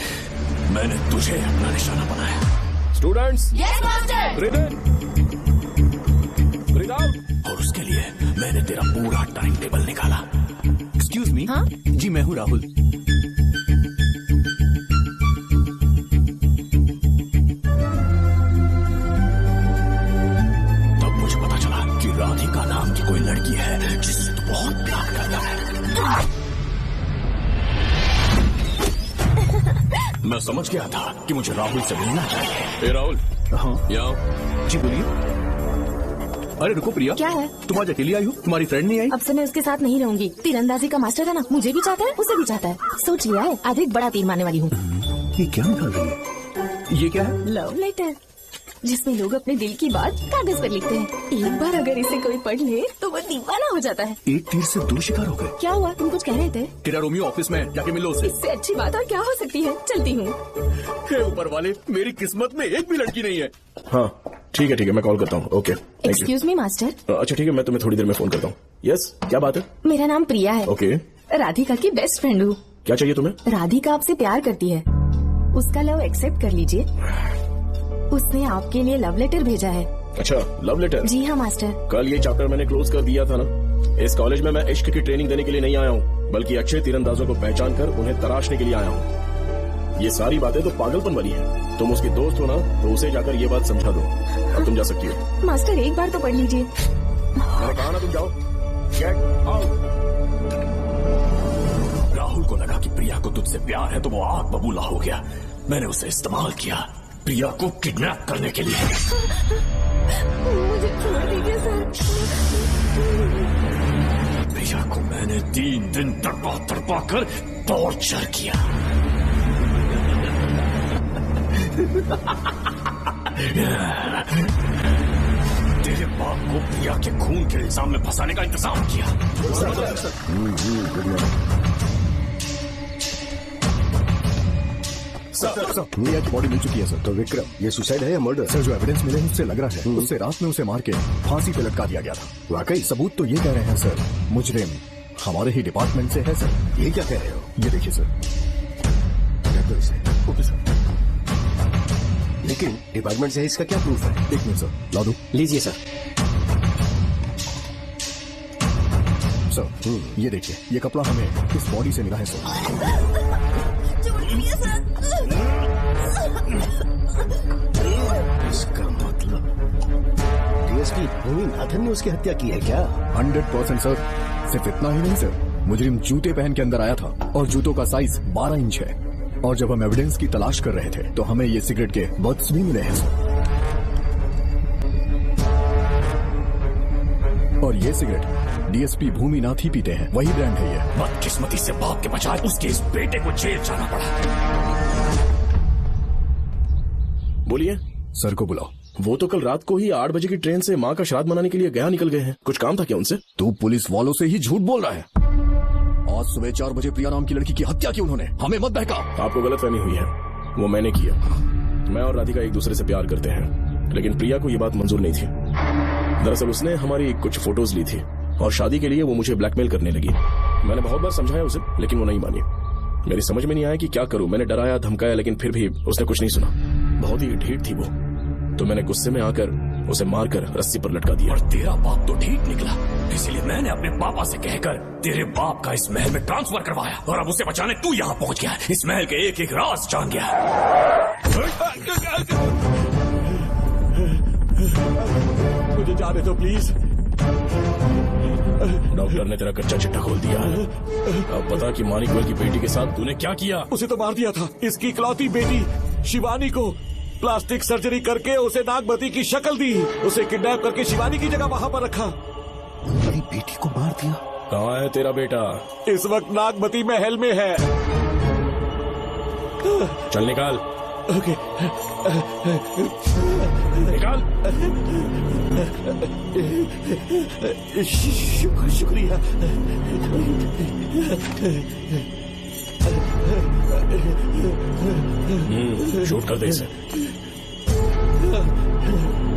मैंने तुझे अपना निशाना बनाया। Students, yes master. ब्रीथ इन, ब्रीथ आउट। और उसके लिए मैंने तेरा पूरा टाइम टेबल निकाला। Excuse me. हाँ? जी मैं हूँ राहुल। तब मुझे पता चला कि राधिका नाम की कोई लड़की है जिससे तू बहुत प्यार करता है। मैं समझ गया था कि मुझे राहुल से मिलना चाहिए। राहुल। हाँ यहाँ। जी बोलिए। अरे रुको प्रिया, क्या है? तुम आज अकेली आई हो? तुम्हारी फ्रेंड नहीं आई? अब से मैं उसके साथ नहीं रहूंगी। तीरंदाजी का मास्टर है ना, मुझे भी चाहता है, उसे भी चाहता है। सोच लिया है, अधिक बड़ा तीर मारने वाली हूँ। ये क्या निकाल रही है? ये क्या है? लव लेटर, जिसमें लोग अपने दिल की बात कागज पर लिखते हैं। एक बार अगर इसे कोई पढ़ ले तो वो दीवाना हो जाता है। एक तीर से 2 शिकार हो गए। क्या हुआ? तुम कुछ कह रहे थे? तेरा रोमियो ऑफिस में, जाके मिलो उससे। इससे अच्छी बात और क्या हो सकती है? चलती हूँ। ऊपर वाले, मेरी किस्मत में एक भी लड़की नहीं है। हाँ ठीक है मैं कॉल करता हूँ। ओके। Excuse me master. अच्छा ठीक है, मैं तुम्हें थोड़ी देर में फोन करता हूँ। यस, क्या बात है? मेरा नाम प्रिया है। ओके। राधिका की बेस्ट फ्रेंड हूँ। क्या चाहिए तुम्हें? राधिका आपसे प्यार करती है, उसका लव एक्सेप्ट कर लीजिए। उसने आपके लिए लव लेटर भेजा है। अच्छा, लव लेटर? जी हाँ मास्टर। कल ये चैप्टर मैंने क्लोज कर दिया था ना। इस कॉलेज में मैं इश्क की ट्रेनिंग देने के लिए नहीं आया हूँ, बल्कि अच्छे तीरंदाजों को पहचान कर उन्हें तराशने के लिए आया हूँ। ये सारी बातें तो पागलपन वाली है। तुम उसकी दोस्त हो ना, तो उसे जाकर ये बात समझा दो। अब तुम जा सकती हो। मास्टर एक बार तो पढ़ लीजिए। मैंने कहा ना तुम जाओ। Get out. राहुल को लगा कि प्रिया को तुझसे प्यार है तो वो आग बबूला हो गया। मैंने उसे इस्तेमाल किया प्रिया को किडनैप करने के लिए। मुझे छोड़ दीजिए सर। प्रिया को मैंने 3 दिन तड़पा कर टॉर्चर किया। तेरे बाप को प्रिया के खून के इल्जाम में फंसाने का इंतजाम किया। सर, प्रिया की बॉडी मिल चुकी है सर। तो विक्रम, ये सुसाइड है या मर्डर? सर, जो एविडेंस मिले हैं उससे लग रहा है उससे रात में उसे मार के फांसी पे लटका दिया गया था। वाकई सबूत तो ये कह रहे हैं सर, मुजरिम हमारे ही डिपार्टमेंट से है सर। ये क्या कह रहे हो? ये देखिए सर। Okay sir. लेकिन डिपार्टमेंट से इसका क्या प्रूफ है? एक मिनट सर, ला दो। लीजिए सर। सर, ये देखिए, ये कपड़ा हमें इस बॉडी से मिला है सर। डीएसपी भूमिनाथन ने उसकी हत्या की है क्या? 100% सर। सिर्फ इतना ही नहीं सर, मुजरिम जूते पहन के अंदर आया था और जूतों का साइज 12 इंच है। और जब हम एविडेंस की तलाश कर रहे थे तो हमें ये सिगरेट के बड्स भी मिले हैं सर। और ये सिगरेट डीएसपी भूमिनाथ ही पीते हैं, वही ब्रांड है ये। बदकिस्मती से बाप के बजाय उसके इस बेटे को जेल जाना पड़ा। बोलिए। सर को बुलाओ। वो तो कल रात को ही 8 बजे की ट्रेन से माँ का श्राद्ध मनाने के लिए गया निकल गए हैं। कुछ काम था क्या उनसे? तू पुलिस वालों से ही झूठ बोल रहा है। आज सुबह 4 बजे प्रिया नाम की लड़की की हत्या की उन्होंने, हमें मत बहका। आपको गलतफहमी हुई है, वो मैंने किया। मैं और राधिका एक दूसरे से प्यार करते हैं, लेकिन प्रिया को ये बात मंजूर नहीं थी। दरअसल उसने हमारी कुछ फोटोज ली थी और शादी के लिए वो मुझे ब्लैकमेल करने लगी। मैंने बहुत बार समझाया उसे, लेकिन वो नहीं मानी। मेरी समझ में नहीं आया कि क्या करूं। मैंने डराया धमकाया, लेकिन फिर भी उसने कुछ नहीं सुना। बहुत ही ढीठ थी वो, तो मैंने गुस्से में आकर उसे मारकर रस्सी पर लटका दिया। और तेरा बाप तो ठीक निकला, इसीलिए मैंने अपने पापा से कहकर तेरे बाप का इस महल में ट्रांसफर करवाया, और अब उसे बचाने तू यहाँ पहुँच गया। इस महल के एक एक राज जान गया। मुझे जाने दो प्लीज। डॉक्टर ने तेरा कच्चा चिट्ठा खोल दिया। अब पता कि मानिक गोयल की बेटी के साथ तूने क्या किया। उसे तो मार दिया था। इसकी इकलौती बेटी शिवानी को प्लास्टिक सर्जरी करके उसे नागमती की शक्ल दी। उसे किडनैप करके शिवानी की जगह वहां पर रखा। मेरी बेटी को मार दिया? कहाँ है तेरा बेटा? इस वक्त नागमती महल में है। चल निकाल। ओके। निकाल। शुक्रिया। शूट कर दे इसे।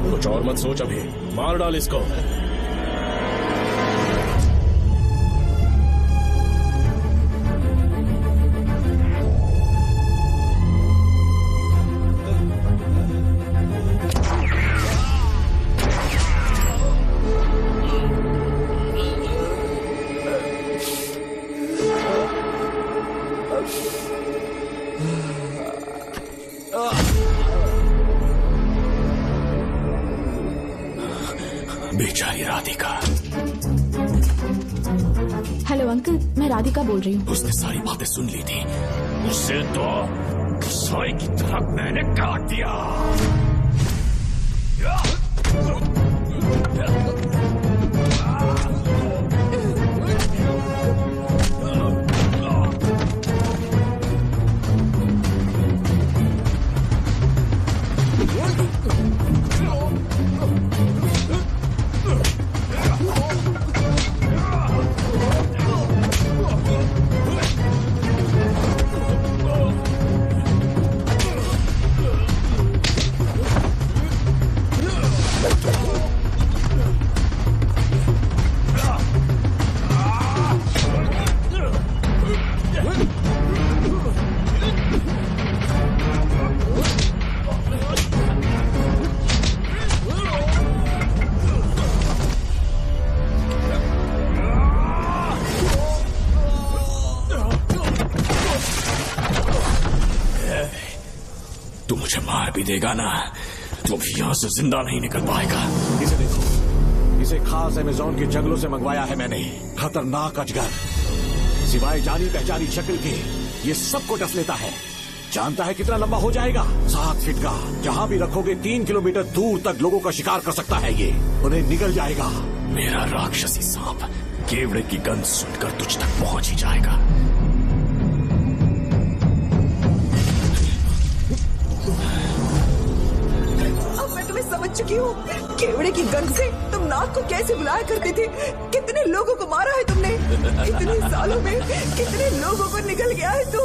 कुछ और मत सोच, अभी मार डाल इसको। बेचारी राधिका। हेलो अंकल, मैं राधिका बोल रही हूँ। उसने सारी बातें सुन ली थी। उसे तो साई की तरह मैंने काट दिया। तू मुझे मार भी देगा ना, तो भी यहाँ से जिंदा नहीं निकल पाएगा। इसे देखो, इसे खास अमेज़न के जंगलों से मंगवाया है मैंने। खतरनाक अजगर, सिवाय जानी पहचानी शक्ल के ये सबको डस लेता है। जानता है कितना लंबा हो जाएगा? 7 फीट का। जहाँ भी रखोगे 3 किलोमीटर दूर तक लोगों का शिकार कर सकता है ये। उन्हें निगल जाएगा। मेरा राक्षसी सांप केवड़े की गंध सुनकर तुझ तक पहुंच ही जाएगा। अब मैं तुम्हें समझ चुकी हूँ। केवड़े की गंध से तुम नाग को कैसे बुलाया करते थे। कितने लोगों को मारा है तुमने। इतने सालों में कितने लोगों को निकल गया है तू।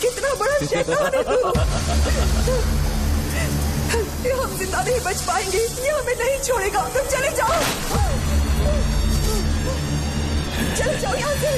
कितना बड़ा शैतान है तू। हम जिंदा नहीं बच पाएंगे, ये हमें नहीं छोड़ेगा। तुम चले जाओ, चले जाओ यहाँ से।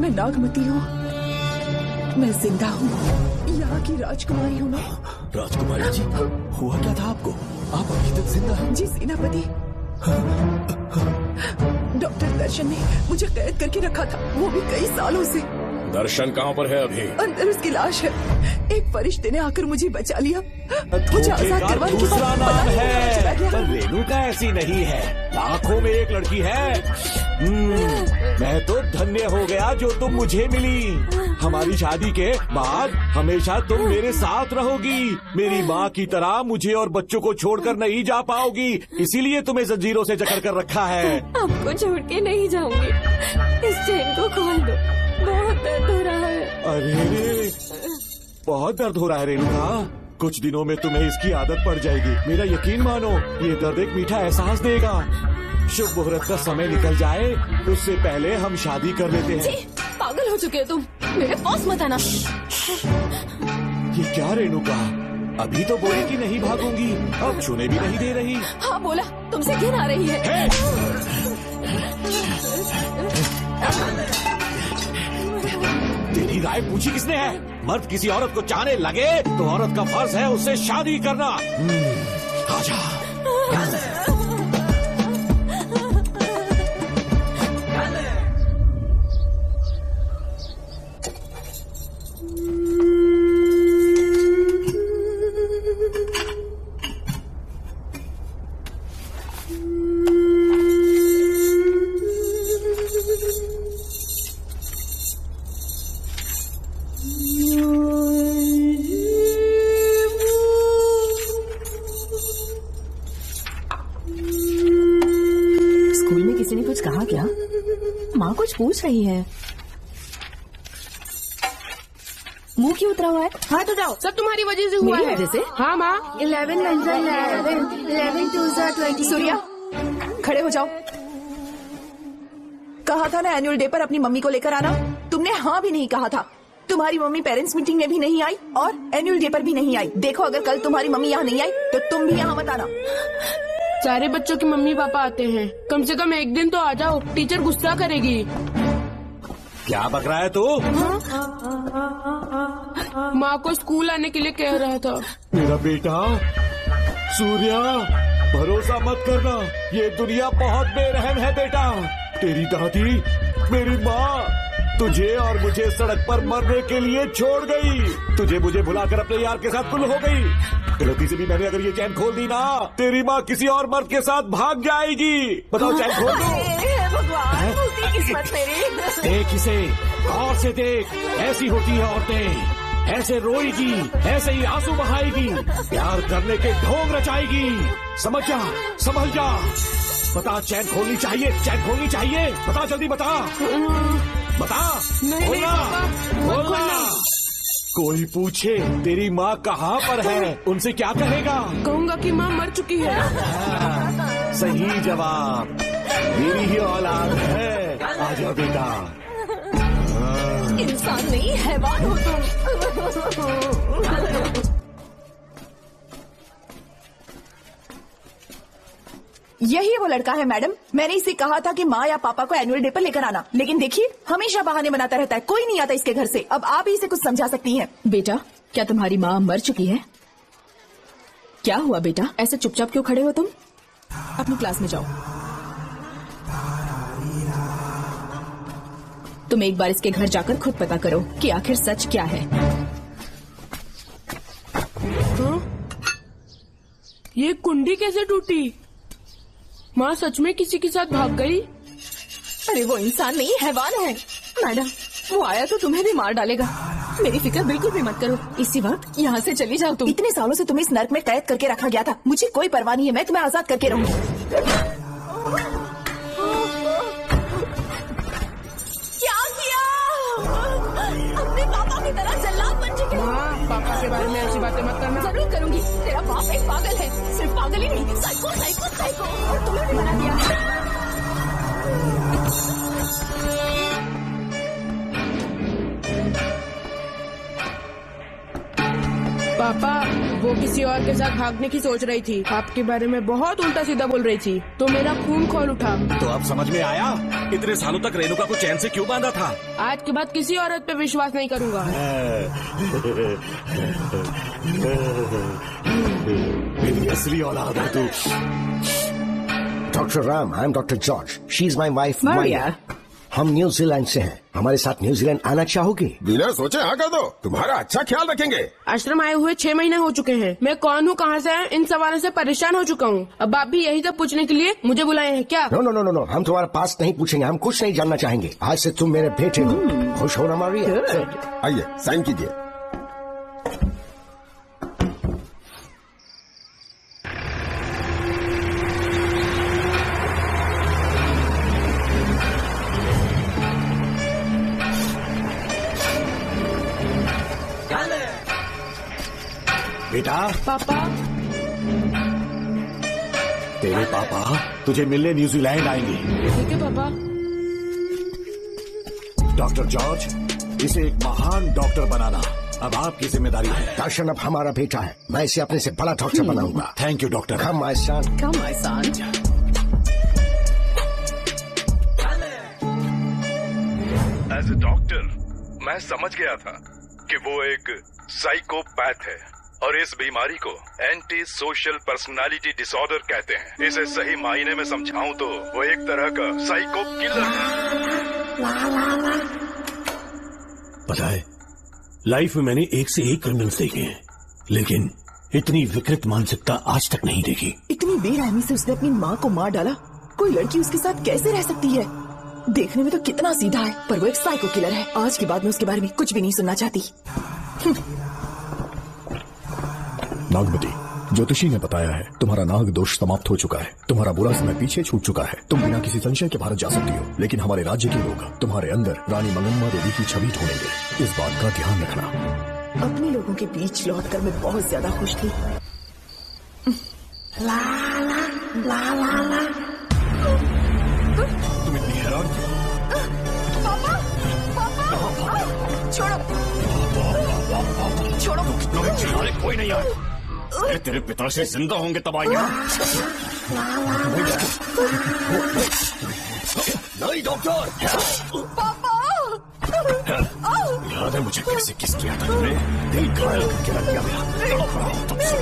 मैं नागमती हूँ, मैं जिंदा हूँ, यहाँ की राजकुमारी हूँ मैं। राजकुमारी जी, हुआ क्या था आपको? आप अभी तक जिंदा हैं? जी सेनापति, डॉक्टर दर्शन ने मुझे कैद करके रखा था, वो भी कई सालों से। दर्शन कहाँ पर है अभी? अंदर उसकी लाश है। एक फरिश्ते ने आकर मुझे बचा लिया, मुझे आजाद करवाने के दूसरा बाद नाम पता नहीं कहाँ है, चला गया। पर रेणुका ऐसी नहीं है, लाखों में एक लड़की है। मैं तो धन्य हो गया जो तुम मुझे मिली। हमारी शादी के बाद हमेशा तुम मेरे साथ रहोगी। मेरी माँ की तरह मुझे और बच्चों को छोड़कर नहीं जा पाओगी, इसीलिए तुम्हें जंजीरों से जकड़ कर रखा है। आपको छोड़ के नहीं जाऊंगी, इस चेन को खोल दो, बहुत दर्द हो रहा है। अरे बहुत दर्द हो रहा है रेणुका, कुछ दिनों में तुम्हें इसकी आदत पड़ जाएगी। मेरा यकीन मानो, ये दर्द एक मीठा एहसास देगा। शुभ मुहूर्त का समय निकल जाए उससे पहले हम शादी कर लेते हैं। जी, पागल हो चुके हो तुम, मेरे पास मत आना। ये क्या रेणुका, अभी तो बोले कि नहीं भागूंगी, अब छूने भी नहीं दे रही। हाँ बोला, तुमसे घिन आ रही है। तेरी राय पूछी किसने है? मर्द किसी औरत को चाहने लगे तो औरत का फर्ज है उससे शादी करना। आजा। माँ कुछ पूछ रही है। मुंह क्यों उतरा हुआ है? हाथ उठाओ, सब तुम्हारी वजह से हुआ मेरी है। वजह से? हाँ माँ। 11 2 20। सूर्या, खड़े हो जाओ। कहा था ना एनुअल डे पर अपनी मम्मी को लेकर आना, तुमने हाँ भी नहीं कहा था। तुम्हारी मम्मी पेरेंट्स मीटिंग में भी नहीं आई और एनुअल डे पर भी नहीं आई। देखो अगर कल तुम्हारी मम्मी यहाँ नहीं आई तो तुम भी यहाँ मत आना। सारे बच्चों के मम्मी पापा आते हैं, कम से कम एक दिन तो आ जाओ, टीचर गुस्सा करेगी। क्या बक रहा है तू? माँ को स्कूल आने के लिए कह रहा था। मेरा बेटा सूर्या, भरोसा मत करना, ये दुनिया बहुत बेरहम है बेटा। तेरी दादी, मेरी माँ तुझे और मुझे सड़क पर मरने के लिए छोड़ गई। तुझे मुझे भुलाकर अपने यार के साथ गुल हो गई। गलती से भी मैंने अगर ये चैन खोल दी ना, तेरी माँ किसी और मर्द के साथ भाग जाएगी। बताओ चैन खोल दो। भगवान, टूटी किस्मत मेरी। देख इसे, और से देख, ऐसी होती है औरतें, ऐसे रोएगी, ऐसे ही आंसू बहाएगी, प्यार करने के ढोंग रचाएगी। समझ जा, संभल जा। बता, चैन खोलनी चाहिए, चैन खोलनी चाहिए। बता जल्दी, बता बता। बोलना, बोलना। कोई पूछे तेरी माँ कहाँ पर है, उनसे क्या कहेगा? कहूँगा कि माँ मर चुकी है। सही जवाब, मेरी ही औलाद है। आजा बेटा। इंसान नहीं हैवान हो तुम। यही वो लड़का है मैडम, मैंने इसे कहा था कि माँ या पापा को एनुअल डे पर लेकर आना, लेकिन देखिए हमेशा बहाने बनाता रहता है, कोई नहीं आता इसके घर से। अब आप ही इसे कुछ समझा सकती हैं। बेटा, क्या तुम्हारी माँ मर चुकी है? क्या हुआ बेटा, ऐसे चुपचाप क्यों खड़े हो तुम? अपनी क्लास में जाओ। तुम एक बार इसके घर जाकर खुद पता करो कि आखिर सच क्या है। ये कुंडी कैसे टूटी? माँ सच में किसी के साथ भाग गई? अरे वो इंसान नहीं हैवान है मैडम, वो आया तो तुम्हें भी मार डालेगा। मेरी फिक्र बिल्कुल भी मत करो, इसी वक्त यहाँ से चली जाओ तुम। इतने सालों से तुम्हें इस नर्क में कैद करके रखा गया था, मुझे कोई परवाह नहीं है, मैं तुम्हें आजाद करके रहूंगी। क्या किया? अपने पापा की तरह जल्लाद बन चुके हो। पापा के बारे में ऐसी बातें मत करना। जरूर करूंगी, तेरा बाप एक पागल है, सिर्फ पागल ही नहीं, साइको साइको साइको, और तुम्हें भी बना दिया। पापा, वो वो किसी और के साथ भागने की सोच रही थी। आपके बारे में बहुत उल्टा सीधा बोल रही थी, तो मेरा खून खोल उठा। तो अब समझ में आया इतने सालों तक रेणुका को चैन से क्यों बांधा था। आज के बाद किसी औरत पे विश्वास नहीं करूंगा। मेरी असली औलाद है तू। Doctor Ram, I am doctor George, she is my wife Maria. हम न्यूजीलैंड से हैं, हमारे साथ न्यूजीलैंड आना चाहोगे? बिना सोचे हाँ कर दो, तुम्हारा अच्छा ख्याल रखेंगे। आश्रम आए हुए 6 महीने हो चुके हैं। मैं कौन हूँ, कहाँ से है, इन सवालों से परेशान हो चुका हूँ। अब आप भी यही सब पूछने के लिए मुझे बुलाए हैं क्या? No no no no no, हम तुम्हारा पास नहीं पूछेंगे, हम कुछ नहीं जानना चाहेंगे। आज से तुम मेरे बेटे हो। खुश हो ना मारिया? आइए साइन कीजिए। बेटा। पापा। तेरे पापा तुझे मिलने न्यूजीलैंड आएंगे। ठीक है पापा। डॉक्टर जॉर्ज, इसे एक महान डॉक्टर बनाना अब आपकी जिम्मेदारी है। दर्शन अब हमारा बेटा है, मैं इसे अपने से बड़ा डॉक्टर बनाऊंगा। Thank you doctor. Come my son, come my son. As a doctor मैं समझ गया था कि वो एक साइकोपैथ है और इस बीमारी को एंटी सोशल पर्सनालिटी डिसऑर्डर कहते हैं। इसे सही मायने में समझाऊं तो वो एक तरह का साइको किलर है। पता है, लाइफ में मैंने एक से एक क्रिमिनल्स देखे हैं, लेकिन इतनी विकृत मानसिकता आज तक नहीं देखी। इतनी बेरहमी से उसने अपनी माँ को मार डाला। कोई लड़की उसके साथ कैसे रह सकती है? देखने में तो कितना सीधा है, पर वो एक साइको किलर है। आज के बाद मैं उसके बारे में कुछ भी नहीं सुनना चाहती। नागमती, ज्योतिषी ने बताया है तुम्हारा नाग दोष समाप्त हो चुका है, तुम्हारा बुरा समय पीछे छूट चुका है, तुम बिना किसी संशय के भारत जा सकती हो। लेकिन हमारे राज्य के लोग तुम्हारे अंदर रानी मंगम्मा देवी की छवि ढूंढेंगे, इस बात का ध्यान रखना। अपने लोगों के बीच लौटकर मैं बहुत ज्यादा खुश थी। ला ला ला ला ला। तुम इतनी हैरान क्यों? पापा, पापा, छोड़ो, छोड़ो। अरे कोई नहीं आया। अरे तेरे पिता से जिंदा होंगे तब आएंगे। नहीं डॉक्टर। पापा। याद है मुझे कैसे किस किया था तुमने? दिल घायल करके रख दिया मेरा। तब से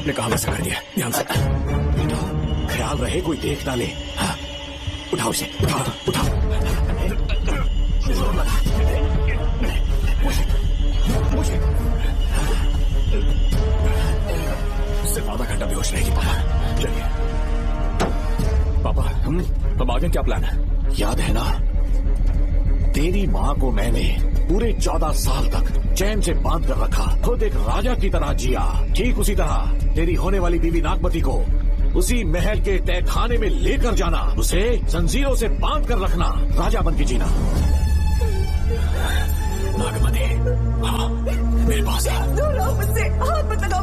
कहा वैसा कर दिया, ध्यान से। बेटा ख्याल रहे कोई देख ना ले। हाँ, उठाओ इसे, उठाओ उठाओ। सिर्फ आधा घंटा बेहोश रहेगी पापा। चलिए पापा, हम आगे क्या प्लान है? याद है ना, तेरी माँ को मैंने पूरे 14 साल तक चैन से बांध कर रखा, खुद एक राजा की तरह जिया। ठीक उसी तरह तेरी होने वाली बीवी नागमती को उसी महल के तहखाने में लेकर जाना, उसे जंजीरों से बांध कर रखना, राजा बन के जीना। नागमती, हाँ मेरे पास है।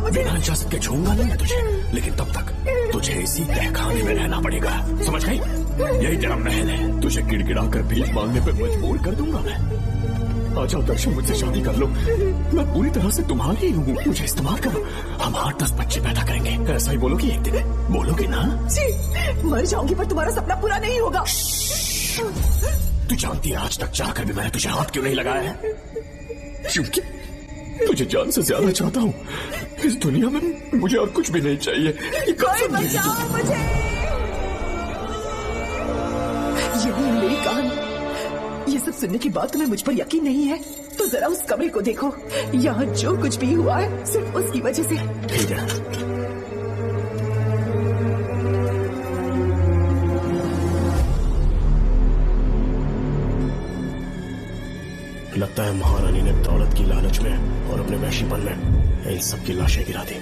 बिना इजाजत के छूंगा नहीं है तुझे, लेकिन तब तक तुझे इसी तहखाने में रहना पड़ेगा, समझ गई? यही तेरा महल है, तुझे गिड़गिड़ा कर भीख मांगने पर मजबूर कर दूंगा मैं। आ जाओ दर्शन, मुझसे शादी कर लो, मैं पूरी तरह से तुम्हारी हूँ, मुझे इस्तेमाल करो, हम 8-10 बच्चे पैदा करेंगे। ऐसा ही बोलोगी एक दिन? बोलोगी ना? जी, मर जाऊंगी पर तुम्हारा सपना पूरा नहीं होगा। तू जानती है आज तक चाहकर भी मैंने तुझे हाथ क्यों नहीं लगाया है? क्योंकि तुझे जान से ज्यादा चाहता हूँ। इस दुनिया में मुझे और कुछ भी नहीं चाहिए। कोई बचाओ मुझे। यही मेरी कहानी। ये सब सुनने के बाद तुम्हें मुझ पर यकीन नहीं है तो जरा उस कमरे को देखो, यहाँ जो कुछ भी हुआ है सिर्फ उसकी वजह से। ठीक है, लगता है महारानी ने दौलत की लालच में और अपने वैशीपन में इन सबकी लाशें गिरा दी।